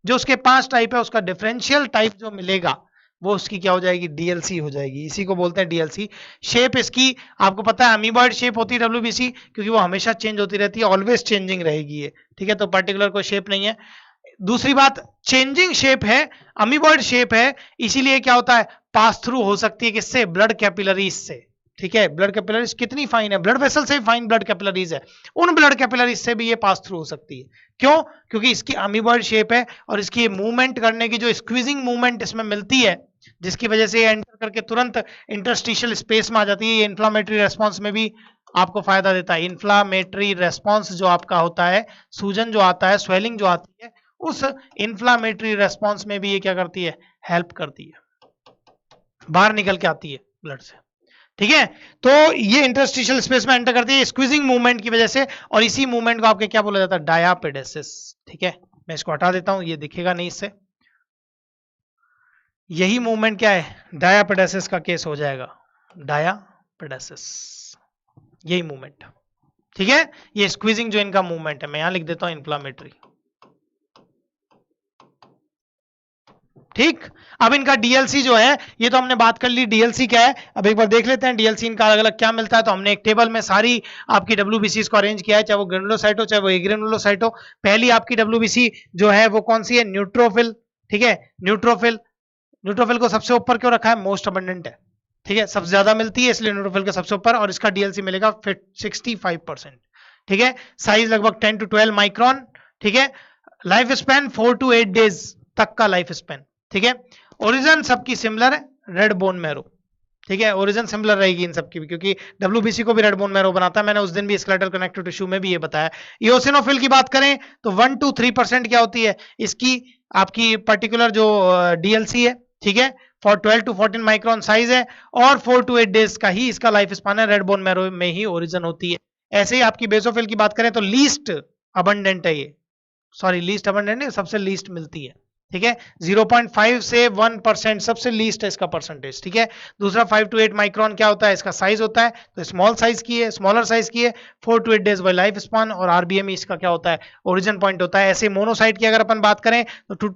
जो उसके 5 टाइप है उसका डिफरेंशियल टाइप जो मिलेगा वो उसकी क्या हो जाएगी, डीएलसी हो जाएगी। इसी को बोलते हैं डीएलसी। शेप इसकी आपको पता है अमीबॉइड शेप होती है डब्ल्यूबीसी, क्योंकि वो हमेशा चेंज होती रहती है, ऑलवेज चेंजिंग रहेगी ये, ठीक है। तो पर्टिकुलर कोई शेप नहीं है। दूसरी बात, चेंजिंग शेप है, अमीबॉइड शेप है, इसीलिए क्या होता है, पास थ्रू हो सकती है किससे, ब्लड कैपिलरीज से, ठीक है। ब्लड कैपिलरीज कितनी फाइन है, ब्लड वेसल से फाइन ब्लड कैपिलरीज है, उन ब्लड कैपिलरीज से भी ये पास थ्रू हो सकती है। क्यों, क्योंकि इसकी अमीबॉइड शेप है और इसकी मूवमेंट करने की जो स्क्वीजिंग मूवमेंट इसमें मिलती है, जिसकी वजह से ये एंटर करके तुरंत इंटरस्टिशियल स्पेस में आ जाती है। ये इन्फ्लामेटरी रेस्पॉन्स में भी आपको फायदा देता है। इन्फ्लामेटरी रेस्पॉन्स जो आपका होता है, सूजन जो आता है, स्वेलिंग जो आती है, उस इन्फ्लामेटरी रेस्पॉन्स में भी ये क्या करती है, हेल्प करती है, बाहर निकल के आती है ब्लड से, ठीक है। तो ये इंटरस्टिशियल स्पेस में एंटर करती है स्क्वीजिंग मूवमेंट की वजह से, और इसी मूवमेंट को आपके क्या बोला जाता है, डायापेडेसिस, ठीक है। मैं इसको हटा देता हूं, ये दिखेगा नहीं इससे। यही मूवमेंट क्या है, डायापेडेसिस का केस हो जाएगा, डायापेडेसिस, यही मूवमेंट, ठीक है। ये स्क्वीजिंग जो इनका मूवमेंट है, मैं यहां लिख देता हूं इन्फ्लामेटरी, ठीक। अब इनका डीएलसी जो है, ये तो हमने बात कर ली डीएलसी क्या है। अब एक बार देख लेते हैं डीएलसी इनका अलग अलग क्या मिलता है। तो हमने एक टेबल में सारी आपकी डब्ल्यूबीसी को अरेंज किया है, चाहे वो ग्रेनुलोसाइट हो चाहे वो एग्रेनुलोसाइट हो। पहली आपकी डब्ल्यूबीसी जो है वो कौन सी है, न्यूट्रोफिल, ठीक है। न्यूट्रोफिल को सबसे ऊपर क्यों रखा है, मोस्ट अबंडेंट है, ठीक है, सबसे ज्यादा मिलती है इसलिए न्यूट्रोफिल के सबसे ऊपर, और इसका डीएलसी मिलेगा 65%, ठीक है। साइज लगभग 10 to 12 माइक्रोन, ठीक है। लाइफ स्पैन 4 to 8 डेज तक का लाइफ स्पैन, ठीक है। ओरिजिन सबकी सिमिलर है, रेड बोन मैरो, ठीक है, ओरिजिन सिमिलर रहेगी इन सब की भी, क्योंकि डब्ल्यूबीसी को भी रेड बोन मैरो बनाता है, मैंने उस दिन भी स्केलेटल कनेक्टिव टिश्यू में भी ये बताया। इओसिनोफिल की बात करें तो 1 to 3% क्या होती है इसकी, आपकी पर्टिकुलर जो डीएलसी है, ठीक है, फॉर 12 to 14 माइक्रोन साइज है, और 4 to 8 डेज का ही इसका लाइफ स्पान है, रेड बोन मैरो में ही ओरिजिन होती है। ऐसे ही आपकी बेसोफिल की बात करें तो लीस्ट अबंडेंट है ये, सॉरी लीस्ट अबंडेंट है, सबसे लीस्ट मिलती है, ठीक है, 0.5 से 1% सबसे लीस्ट है इसका परसेंटेज, ठीक है। दूसरा 5 to 8 माइक्रोन क्या होता है इसका साइज होता है, तो स्मॉल साइज की है, स्मॉलर साइज की है, 4 to 8 days by life span, और आरबीएम इसका क्या होता है, ओरिजिन पॉइंट होता है। ऐसे मोनोसाइट की अगर अपन बात करें तो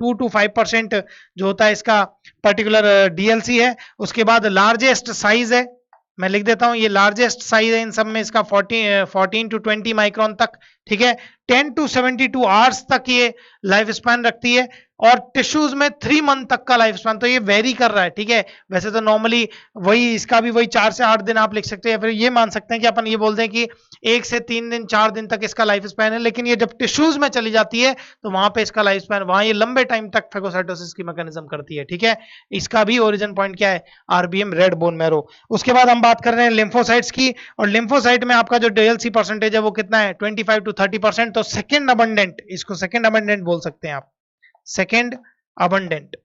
2 to 5% जो होता है इसका पर्टिकुलर डीएलसी है। उसके बाद लार्जेस्ट साइज है, मैं लिख देता हूं, ये लार्जेस्ट साइज है इन सब में इसका 14 to 20 माइक्रोन तक, ठीक है। 10 to 72 आवर्स तक ये लाइफ स्पैन रखती है, और टिश्यूज में 3 मंथ तक का लाइफ स्पैन, तो ये वेरी कर रहा है, ठीक है। वैसे तो नॉर्मली वही इसका भी वही 4 से 8 दिन आप लिख सकते हैं, या फिर ये मान सकते हैं कि अपन ये बोल दें कि 1 से 3 दिन 4 दिन तक इसका लाइफ स्पैन है, लेकिन ये जब टिश्यूज में चली जाती है तो वहां पे इसका लाइफ स्पैन, वहां ये लंबे टाइम तक फेगोसाइटोसिस की मैकेनिज्म करती है, ठीक है। इसका भी ओरिजिन पॉइंट क्या है, आरबीएम रेड बोन मैरो। उसके बाद हम बात कर रहे हैं लिम्फोसाइट्स की, और लिम्फोसाइट में आपका जो डीएलसी परसेंटेज है वो कितना है, 25 to 30%, तो सेकेंड अबंडेंट, इसको सेकेंड अबंडेंट बोल सकते हैं आप, सेकेंड अबंडेंट,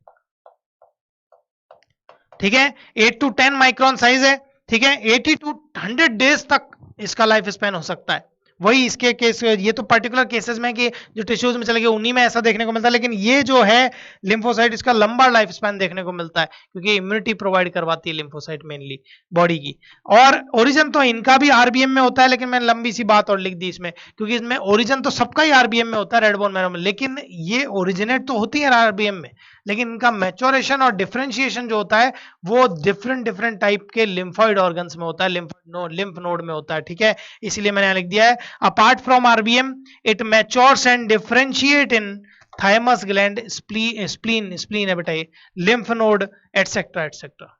ठीक है। 8 to 10 माइक्रोन साइज है, ठीक है, 80 to 100 डेज तक इसका लाइफ स्पैन हो सकता है। वही इसके केस, ये तो पर्टिकुलर केसेस में कि जो टिश्यूज में चले गए उन्हीं में ऐसा देखने को मिलता है, लेकिन ये जो है लिम्फोसाइट इसका लंबा लाइफ स्पैन देखने को मिलता है, क्योंकि इम्यूनिटी प्रोवाइड करवाती है लिम्फोसाइट मेनली बॉडी की। और ओरिजिन तो इनका भी आरबीएम में होता है, लेकिन मैंने लंबी सी बात और लिख दी इसमें, क्योंकि इसमें ओरिजिन तो सबका ही आरबीएम में होता है, रेड बोन मैरो में, लेकिन ये ओरिजिनेट तो होती है आरबीएम में, लेकिन इनका मैच्योरेशन और डिफरेंशिएशन जो होता है वो डिफरेंट टाइप के लिम्फॉइड ऑर्गन्स में होता है, लिम्फ नोड में होता है, ठीक है। इसलिए मैंने लिख दिया है, apart from RBM it matures and differentiate in thymus gland, spleen है बेटा ये, लिम्फ नोड एटसेट्रा एटसेट्रा।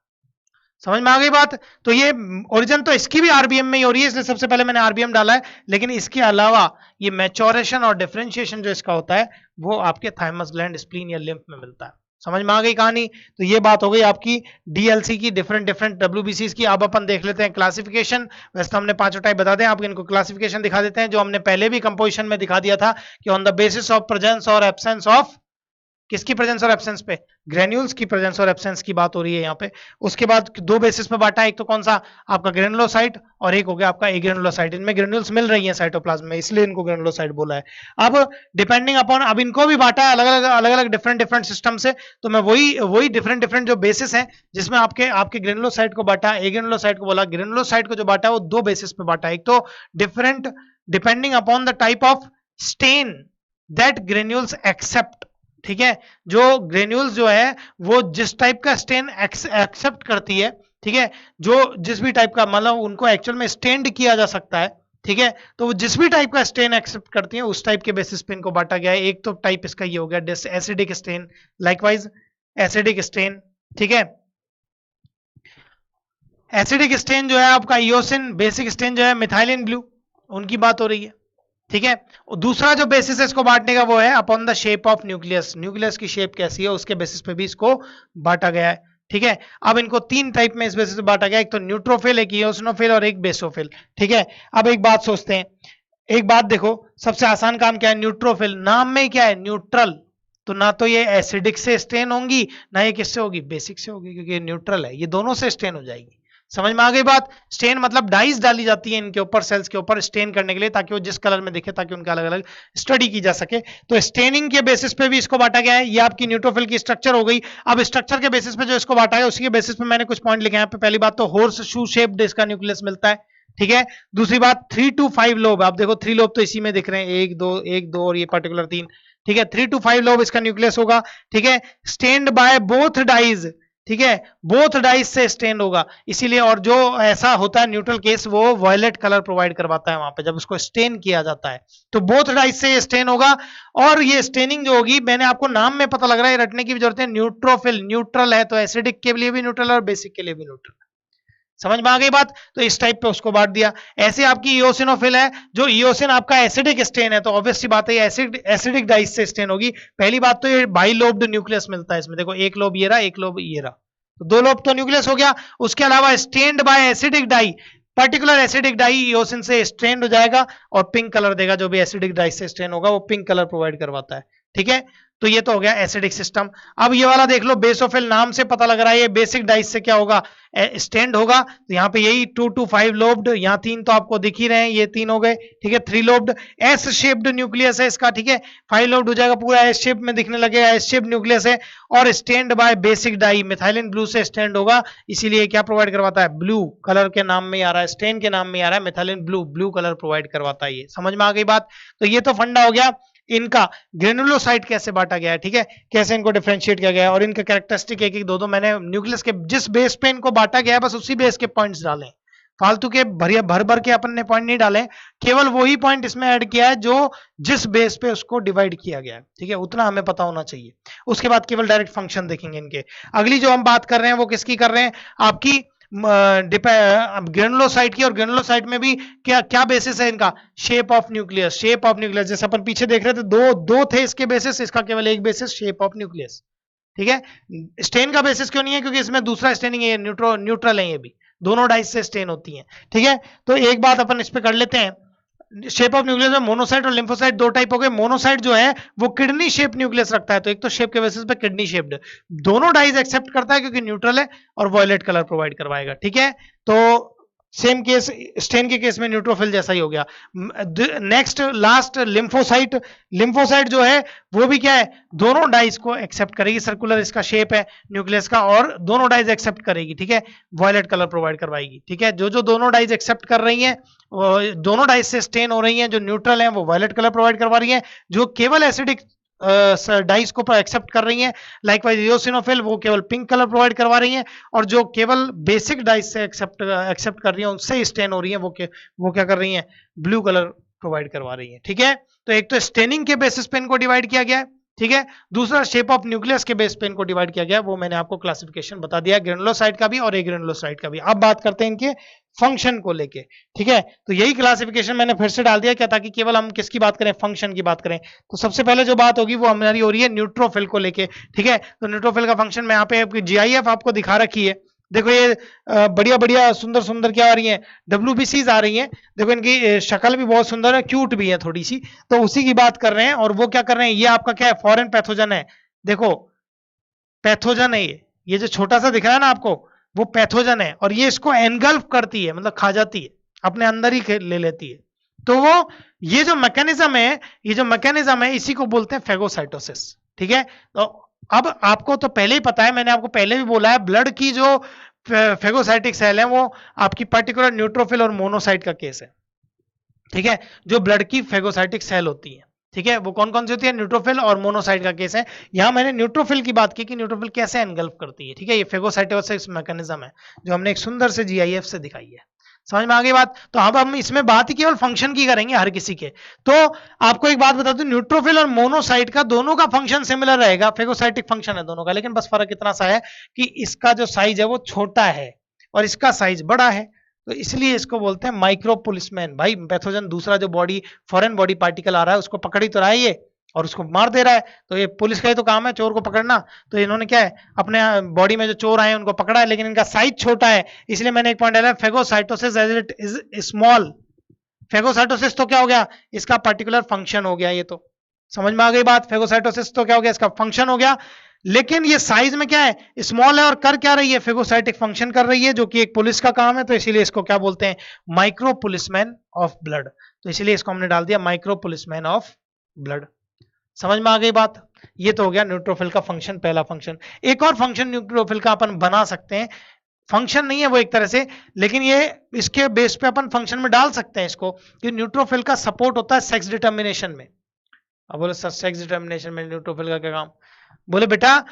समझ में आ गई बात। तो ये ओरिजिन तो इसकी भी आरबीएम में ही हो रही है, इसलिए सबसे पहले मैंने आरबीएम डाला है, लेकिन इसके अलावा ये मैच्योरेशन और डिफरेंशिएशन जो इसका होता है वो आपके थाइमस ग्लैंड, स्प्लीन या लिम्फ में मिलता है। समझ में आ गई कहानी। तो ये बात हो गई आपकी डीएलसी की, डिफरेंट डब्ल्यूबीसीज की। अब अपन देख लेते हैं क्लासिफिकेशन। वैसे तो हमने 5 टाइप बता दें, आप इनको क्लासिफिकेशन दिखा देते हैं, जो हमने पहले भी कंपोजिशन में दिखा दिया था कि on the basis of presence और एब्सेंस ऑफ, किसकी प्रेजेंस और एब्सेंस पे, ग्रेन्यूल्स की प्रेजेंस और एब्सेंस की बात हो रही है यहाँ पे। उसके बाद 2 बेसिस पे बांटा, एक तो कौन सा, आपका ग्रेनुलोसाइट, और एक हो गया आपका एग्रेनुलोसाइट। इनमें ग्रेन्यूल्स मिल रही हैं साइटोप्लाज्म में, इसलिए इनको ग्रेनुलोसाइट बोला है। अब डिपेंडिंग अपॉन, अब इनको भी बांटा है अलग अलग डिफरेंट सिस्टम से, तो मैं वही डिफरेंट जो बेसिस है जिसमें आपके ग्रेनुलोसाइट को बांटा, एग्रेनुलोसाइट को बोला, ग्रेनुलोसाइट को जो बांटा है वो 2 बेसिस पे बांटा है। एक तो depending upon the type of stain that granules accept, ठीक है। जो ग्रेन्यूल्स जो है वो जिस टाइप का स्टेन एक्सेप्ट करती है, ठीक है, जो जिस भी टाइप का, मतलब उनको एक्चुअल में स्टेन्ड किया जा सकता है, ठीक है, तो वो जिस भी टाइप का स्टेन एक्सेप्ट करती है उस टाइप के बेसिस पे इनको बांटा गया है। एक तो टाइप इसका ये हो गया acidic stain, likewise acidic stain, ठीक है। एसिडिक स्टेन जो है आपका इओसिन, बेसिक स्टेन जो है मिथाइलिन ब्लू, उनकी बात हो रही है, ठीक है। दूसरा जो बेसिस है इसको बांटने का वो है upon the shape of nucleus, nucleus की शेप कैसी है उसके बेसिस पे भी इसको बांटा गया है, ठीक है। अब इनको 3 टाइप में इस बेसिस पे बांटा गया, एक तो न्यूट्रोफिल, एक इओसिनोफिल और एक बेसोफिल, ठीक है। अब एक बात सोचते हैं, एक बात देखो, सबसे आसान काम क्या है, न्यूट्रोफिल, नाम में क्या है, न्यूट्रल, तो ना तो ये एसिडिक से स्टेन होंगी, ना ये किससे होगी, बेसिक से होगी, क्योंकि ये न्यूट्रल है, ये दोनों से स्टेन हो जाएगी। समझ में आ गई बात। स्टेन मतलब डाइज डाली जाती है इनके ऊपर, सेल्स के ऊपर स्टेन करने के लिए, ताकि वो जिस कलर में दिखे, ताकि उनका अलग अलग स्टडी की जा सके। तो स्टेनिंग के बेसिस पे भी इसको बांटा गया है। ये आपकी न्यूट्रोफिल की स्ट्रक्चर हो गई। अब स्ट्रक्चर के बेसिस पे जो इसको बांटा है उसी के बेसिस पे मैंने कुछ पॉइंट लिखे हैं। पहली बात तो हॉर्स शू शेप्ड इसका न्यूक्लियस मिलता है, ठीक है। दूसरी बात 3 to 5 लोब, आप देखो 3 लोब तो इसी में दिख रहे हैं, 1 2 और ये पर्टिकुलर 3, ठीक है। 3 to 5 लोब इसका न्यूक्लियस होगा, ठीक है। स्टेन्ड बाय बोथ डाइज, ठीक है, बोथ डाइज से स्टेन होगा, इसीलिए। और जो ऐसा होता है न्यूट्रल केस, वो वायलेट कलर प्रोवाइड करवाता है वहां पे जब उसको स्टेन किया जाता है, तो बोथ डाइज से स्टेन होगा। और ये स्टेनिंग जो होगी, मैंने आपको नाम में पता लग रहा है, रटने की भी जरूरत है, न्यूट्रोफिल, न्यूट्रल है तो एसिडिक के लिए भी न्यूट्रल है और बेसिक के लिए भी न्यूट्रल। समझ में आ गई बात। तो इस टाइप पे उसको बांट दिया। ऐसे आपकी इओसिनोफिल है, जो इओसिन आपका एसिडिक स्टेन है, तो ऑब्वियस सी बात है एसिडिक डाइज से स्टेन होगी। पहली बात तो ये बाइलोब्ड न्यूक्लियस मिलता है इसमें, देखो एक लोब ये रहा, एक लोब ये रहा, तो 2 लोब तो न्यूक्लियस हो गया। उसके अलावा stained by acidic dye, particular acidic dye eosin से स्ट्रेन हो जाएगा और पिंक कलर देगा, जो भी एसिडिक डाई से स्ट्रेन होगा वो पिंक कलर प्रोवाइड करवाता है। ठीक है, तो ये तो हो गया एसिडिक सिस्टम। अब ये वाला देख लो, बेसोफिल नाम से पता लग रहा है ये बेसिक डाइस से क्या होगा, स्टैंड होगा। तो यहाँ पे यही 2 to 5 लोब्ड, यहाँ 3 तो आपको दिख ही रहे हैं, ये 3 हो गए। ठीक है, 3 लोब्ड एस शेप्ड न्यूक्लियस है इसका। ठीक है, 5 लोब्ड हो जाएगा, पूरा एस शेप में दिखने लगेगा, एस शेप न्यूक्लियस है और stand by basic dye, methylene blue से स्टैंड होगा, इसीलिए क्या प्रोवाइड करवाता है, ब्लू कलर के नाम में आ रहा है, स्टैंड के नाम में आ रहा है, methylene blue, blue colour provide करवाता है। ये समझ में आ गई बात। तो ये तो फंडा हो गया इनका। ग्रेनुलोसाइट कैसे बांटा गया है, ठीक है, कैसे इनको डिफरेंशिएट किया गया है और इनके कैरेक्टरिस्टिक एक एक दो मैंने न्यूक्लियस के जिस बेस पे इनको बांटा गया है बस उसी बेस के पॉइंट्स डाले, फालतू के भर भर के अपन ने पॉइंट नहीं डाले, केवल वही पॉइंट इसमें ऐड किया है जो जिस बेस पे उसको डिवाइड किया गया है। ठीक है, उतना हमें पता होना चाहिए। उसके बाद केवल डायरेक्ट फंक्शन देखेंगे इनके। अगली जो हम बात कर रहे हैं वो किसकी कर रहे हैं, आपकी ग्रेनुलोसाइट की। और ग्रेनुलोसाइट में भी क्या क्या बेसिस है इनका, shape of nucleus. Shape of nucleus जैसे अपन पीछे देख रहे थे, दो थे इसके बेसिस, इसका केवल एक बेसिस, शेप ऑफ न्यूक्लियस। ठीक है, स्टेन का बेसिस क्यों नहीं है, क्योंकि इसमें दूसरा स्टेनिंग है, न्यूट्रल है, ये भी दोनों डाइस से स्टेन होती हैं। ठीक है, तो एक बात अपन इस पे कर लेते हैं, शेप ऑफ न्यूक्लियस में मोनोसाइट और लिम्फोसाइट दो टाइप हो गए। मोनोसाइट जो है वो किडनी शेप न्यूक्लियस रखता है, तो एक तो शेप के बेसिस पे किडनी शेप्ड, दोनों डाइज एक्सेप्ट करता है क्योंकि न्यूट्रल है और वॉयलेट कलर प्रोवाइड करवाएगा। ठीक है, तो सेम केस स्टेन के केस में न्यूट्रोफिल जैसा ही हो गया। Next last lymphocyte. लिम्फोसाइट जो है वो भी क्या है, दोनों डाइज को एक्सेप्ट करेगी, सर्कुलर इसका शेप है न्यूक्लियस का और दोनों डाइज एक्सेप्ट करेगी। ठीक है, वॉयलेट कलर प्रोवाइड करवाएगी। ठीक है, जो दोनों डाइज एक्सेप्ट कर रही हैं, दोनों डाइज से स्टेन हो रही हैं, जो न्यूट्रल हैं वो वॉयलेट कलर प्रोवाइड करवा रही हैं, जो केवल एसिडिक डाइस को एक्सेप्ट कर रही हैं लाइकवाइज इओसिनोफिल वो केवल पिंक कलर प्रोवाइड करवा रही हैं, और जो केवल बेसिक डाइस से एक्सेप्ट कर रही हैं उनसे स्टेन हो रही हैं वो क्या कर रही हैं, ब्लू कलर प्रोवाइड करवा रही हैं। ठीक है, तो एक तो स्टेनिंग के बेसिस पे इनको डिवाइड किया गया है। ठीक है, दूसरा शेप ऑफ न्यूक्लियस के बेस पे इनको डिवाइड किया गया, वो मैंने आपको क्लासिफिकेशन बता दिया ग्रेनुलोसाइट का भी और एग्रेनुलोसाइट का भी। अब बात करते हैं इनके फंक्शन को लेके। ठीक है, तो यही क्लासिफिकेशन मैंने फिर से डाल दिया क्या, ताकि केवल हम किसकी बात करें, फंक्शन की बात करें। तो सबसे पहले जो बात होगी वो हमारी हो रही है न्यूट्रोफिल को लेके। ठीक है, तो न्यूट्रोफिल का फंक्शन में यहाँ पे आपकी जीआईएफ आपको दिखा रखी है। देखो ये बढ़िया बढ़िया सुंदर सुंदर क्या आ रही हैं, WBCs आ रही हैं। देखो इनकी शक्ल भी बहुत सुंदर है, क्यूट भी है थोड़ी सी, तो उसी की बात कर रहे हैं। और वो क्या कर रहे हैं, ये आपका क्या है, फॉरेन पैथोजन है। देखो पैथोजन है ये जो छोटा सा दिख रहा है ना आपको, वो पैथोजन है और ये इसको एनगल्फ करती है, मतलब खा जाती है, अपने अंदर ही ले लेती है। तो वो ये जो मैकेनिज्म है इसी को बोलते हैं फेगोसाइटोसिस। ठीक है, तो अब आपको तो पहले ही पता है, मैंने आपको पहले भी बोला है, ब्लड की जो फेगोसाइटिक सेल है वो आपकी पर्टिकुलर न्यूट्रोफिल और मोनोसाइट का केस है। ठीक है, जो ब्लड की फेगोसाइटिक सेल होती है। ठीक है, वो कौन कौन सी होती है, न्यूट्रोफिल और मोनोसाइट का केस है। यहां मैंने न्यूट्रोफिल की बात की कि न्यूट्रोफिल कैसे एनगल्फ करती है। ठीक है, ये फेगोसाइटोसिस मैकेनिज्म है जो हमने एक सुंदर से जीआईएफ से दिखाई है। समझ में आ गई बात। तो अब हम इसमें बात ही केवल फंक्शन की करेंगे हर किसी के। तो आपको एक बात बता दूं, न्यूट्रोफिल और मोनोसाइट का दोनों का फंक्शन सिमिलर रहेगा, फेगोसाइटिक फंक्शन है दोनों का, लेकिन बस फर्क इतना सा है कि इसका जो साइज है वो छोटा है और इसका साइज बड़ा है, तो इसलिए इसको बोलते हैं माइक्रो पुलिसमैन। भाई पैथोजन दूसरा जो बॉडी फॉरेन बॉडी पार्टिकल आ रहा है उसको पकड़ ही तो रहा है ये और उसको मार दे रहा है, तो ये पुलिस का ही तो काम है चोर को पकड़ना। तो इन्होंने क्या है, अपने बॉडी में जो चोर आए उनको पकड़ा है, लेकिन इनका साइज छोटा है, इसलिए मैंने एक पॉइंट डाला, phagocytosis as it is small. Phagocytosis तो क्या हो गया, इसका पर्टिकुलर फंक्शन हो गया। ये तो समझ में आ गई बात, फेगोसाइटोसिस तो क्या हो गया, इसका फंक्शन हो गया, लेकिन ये साइज में क्या है, स्मॉल है और कर क्या रही है, फेगोसाइटिक फंक्शन कर रही है, जो कि एक पुलिस का काम है। तो इसीलिए इसको क्या बोलते हैं, माइक्रो पुलिसमैन ऑफ ब्लड। तो इसीलिए इसको हमने डाल दिया माइक्रो पुलिसमैन ऑफ ब्लड। समझ में आ गई बात। ये तो हो गया न्यूट्रोफिल का फंक्शन, पहला फंक्शन। एक और फंक्शन न्यूट्रोफिल का अपन बना सकते हैं, फंक्शन नहीं है वो एक तरह से, लेकिन ये इसके बेस पे अपन फंक्शन में डाल सकते हैं इसको, कि न्यूट्रोफिल का सपोर्ट होता है सेक्स डिटर्मिनेशन में। अब बोले सर सेक्स डिटर्मिनेशन में न्यूट्रोफिल का क्या काम, बोले बेटा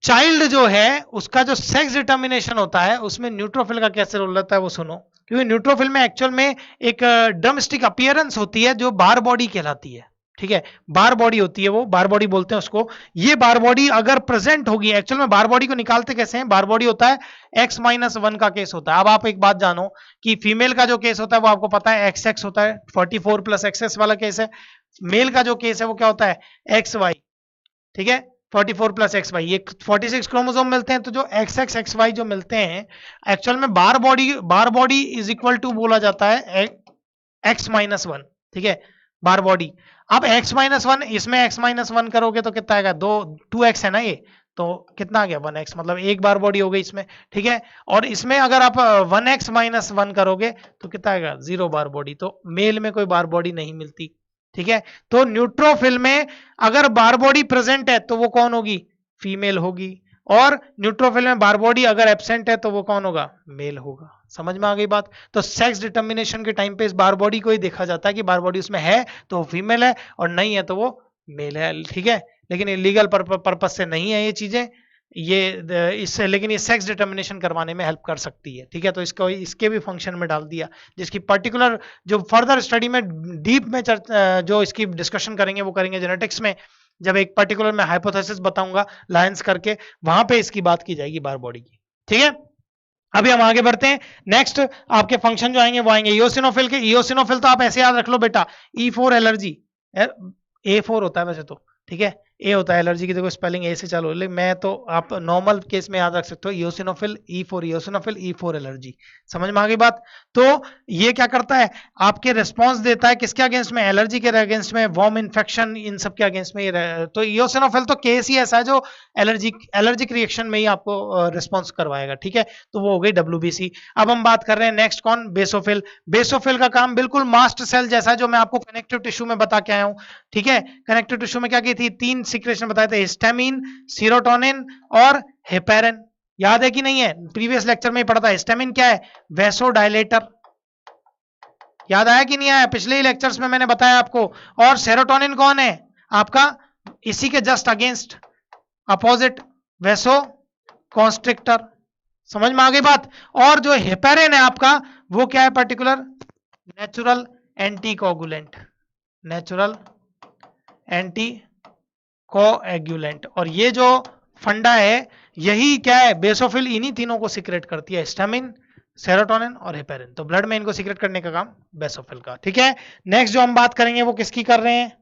चाइल्ड जो है उसका जो सेक्स डिटर्मिनेशन होता है उसमें न्यूट्रोफिल का कैसे रोल रहता है वो सुनो। क्योंकि न्यूट्रोफिल में एक्चुअल में एक ड्रमस्टिक अपीयरेंस होती है जो बार बॉडी कहलाती है। ठीक है, बार बॉडी होती है, वो बार बॉडी बोलते हैं उसको। ये बार बॉडी अगर प्रेजेंट होगी, एक्चुअल में बार बॉडी को निकालते कैसे हैं, बार बॉडी होता है X-1 का केस होता है। अब आप एक बात जानो कि फीमेल का जो केस होता है वो आपको पता है XX होता है, 44 + XX वाला केस है। मेल का जो केस है वो क्या होता है XY। ठीक है, 44 प्लस एक्स वाई, ये 46 क्रोमोसोम मिलते हैं। तो जो एक्स एक्स एक्स वाई जो मिलते हैं एक्चुअल में बार बॉडी इज इक्वल टू बोला जाता है एक्स माइनस वन, ठीक है, बार बॉडी। अब x माइनस वन, इसमें x माइनस वन करोगे तो कितना आएगा, 2x है ना ये, तो कितना आ गया 1x, मतलब एक बार बॉडी हो गई इसमें, ठीक है। और इसमें अगर आप 1x माइनस वन करोगे तो कितना आएगा, 0 बार बॉडी। तो मेल में कोई बार बॉडी नहीं मिलती, ठीक है। तो न्यूट्रोफिल में अगर बार बॉडी प्रेजेंट है तो वो कौन होगी, फीमेल होगी, और न्यूट्रोफिल में बार बॉडी अगर एब्सेंट है तो वो कौन होगा, मेल होगा। समझ में आ गई बात। तो सेक्स डिटर्मिनेशन के टाइम पे इस बार बॉडी को ही देखा जाता है कि बार बॉडी उसमें है तो वो फीमेल है, और नहीं है तो वो मेल है, ठीक है। लेकिन इलीगल पर्पज से नहीं है ये चीजें, ये इससे, लेकिन ये सेक्स डिटर्मिनेशन करवाने में हेल्प कर सकती है, ठीक है। तो इसको इसके भी फंक्शन में डाल दिया, जिसकी पर्टिकुलर जो फर्दर स्टडी में डीप में जो इसकी डिस्कशन करेंगे वो करेंगे जेनेटिक्स में, जब एक पर्टिकुलर मैं हाइपोथेसिस बताऊंगा लायंस करके, वहां पे इसकी बात की जाएगी बार बॉडी की, ठीक है। अभी हम आगे बढ़ते हैं। नेक्स्ट आपके फंक्शन जो आएंगे वो आएंगे इओसिनोफिल के। इओसिनोफिल तो आप ऐसे याद रख लो बेटा, E4 एलर्जी, A4 होता है वैसे तो, ठीक है, ए होता है एलर्जी की, देखो स्पेलिंग ए से चालू, लेकिन मैं तो आप नॉर्मल केस में याद रख सकते हो eosinophil, E4 eosinophil, E4 allergy. समझ में आ गई बात। तो ये क्या करता है, आपके रिस्पांस देता है किसके अगेंस्ट में, एलर्जी के अगेंस्ट में, वॉर्म इन्फेक्शन, इन सब के अगेंस्ट में ये। तो इओसिनोफिल तो केस ही ऐसा है जो एलर्जिक रिएक्शन में ही आपको रिस्पॉन्स करवाएगा, ठीक है। तो वो हो गई WBC। अब हम बात कर रहे हैं नेक्स्ट कौन, बेसोफिल। बेसोफिल का काम बिल्कुल मास्ट सेल जैसा है जो मैं आपको कनेक्टिव टिश्यू में बता के आया हूं, ठीक है। कनेक्टिव टिश्यू में क्या की थी, 3 सीक्रेशन बताए थे, हिस्टामिन, सीरोटोनिन और हेपेरिन। याद है कि नहीं है, प्रीवियस लेक्चर में ही पढ़ा था। हिस्टामिन क्या है, वैसोडायलेटर, याद आया कि नहीं आया, पिछले ही लेक्चर्स में मैंने बताया आपको। और सेरोटोनिन कौन है आपका, इसी के just against opposite, vaso constrictor. समझ में आ गई बात। और जो हेपेरिन है आपका वो क्या है, particular natural anticoagulant, natural anti coagulant. और ये जो फंडा है यही क्या है, बेसोफिल इन्हीं तीनों को सीक्रेट करती है, हिस्टामिन, सेरोटोनिन और हेपेरिन। तो ब्लड में इनको सीक्रेट करने का काम बेसोफिल का, ठीक है। नेक्स्ट जो हम बात करेंगे वो किसकी कर रहे हैं,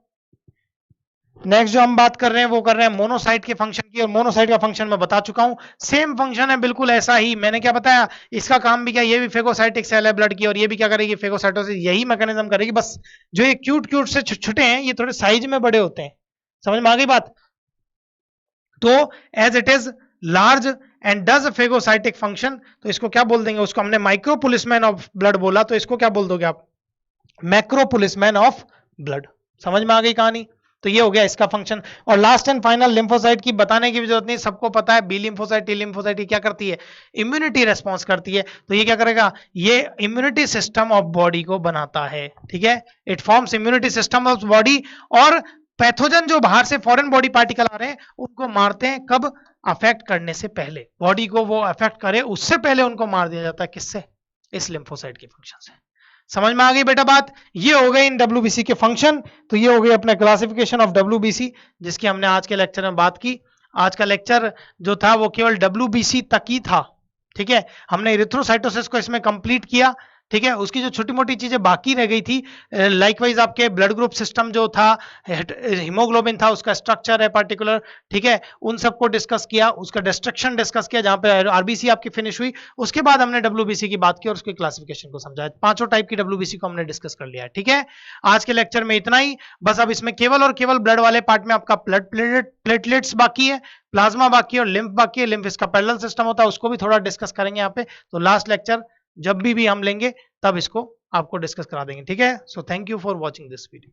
नेक्स्ट जो हम बात कर रहे हैं वो कर रहे हैं मोनोसाइट के फंक्शन की। और मोनोसाइट का फंक्शन मैं बता चुका हूं, सेम फंक्शन है बिल्कुल ऐसा ही। मैंने क्या बताया, इसका काम भी क्या, ये भी फेगोसाइटिक सेल है ब्लड की, और ये भी क्या करेगी, फेगोसाइटोसिस, यही मैकेनिज्म करेगी। बस जो ये क्यूट से छुटे हैं ये थोड़े साइज में बड़े होते हैं। समझ में आ गई बात। तो as it is large and does phagocytic function, तो इसको क्या बोल देंगे, उसको हमने माइक्रो पुलिसमैन ऑफ ब्लड बोला, तो इसको क्या बोल दोगे आप, मैक्रो पुलिसमैन ऑफ ब्लड। समझ में आ गई कहानी। तो ये हो गया इसका फंक्शन। और लास्ट एंड फाइनल लिम्फोसाइट की बताने की भी जरूरत नहीं, सबको पता है। बी लिम्फोसाइट, टी लिम्फोसाइट क्या करती है, इम्यूनिटी रेस्पॉन्स करती है। तो ये क्या करेगा, ये इम्यूनिटी सिस्टम ऑफ बॉडी को बनाता है, ठीक है। It forms immunity system of body. और पैथोजन जो बाहर से फॉरेन बॉडी पार्टिकल आ रहे हैं उनको मारते हैं, कब, अफेक्ट करने से पहले, बॉडी को वो अफेक्ट करे उससे पहले उनको मार दिया जाता है, किससे, इस लिम्फोसाइट के फंक्शन से। समझ में आ गई बेटा बात। ये हो गई इन WBC के फंक्शन। तो ये हो गई अपना क्लासिफिकेशन ऑफ WBC, जिसकी हमने आज के लेक्चर में बात की। आज का लेक्चर जो था वो केवल WBC तक ही था, ठीक है। हमने इरिथ्रोसाइटोसिस को इसमें कंप्लीट किया, ठीक है। उसकी जो छोटी मोटी चीजें बाकी रह गई थी, लाइकवाइज आपके ब्लड ग्रुप सिस्टम जो था, हीमोग्लोबिन था, उसका स्ट्रक्चर है पर्टिकुलर, ठीक है, उन सबको डिस्कस किया, उसका डिस्ट्रक्शन डिस्कस किया, जहां पे आरबीसी आपकी फिनिश हुई। उसके बाद हमने WBC की बात की और उसके क्लासिफिकेशन को समझाया। 5 टाइप की WBC को हमने डिस्कस कर लिया है, ठीक है। आज के लेक्चर में इतना ही, बस अब इसमें केवल और केवल ब्लड वाले पार्ट में आपका ब्लड प्लेटलेट्स बाकी है, प्लाज्मा बाकी है और लिम्फ बाकी है। लिम्फ इसका पैरेलल सिस्टम होता है, उसको भी थोड़ा डिस्कस करेंगे यहाँ पे। तो लास्ट लेक्चर जब भी हम लेंगे तब इसको आपको डिस्कस करा देंगे, ठीक है। So thank you for watching this video.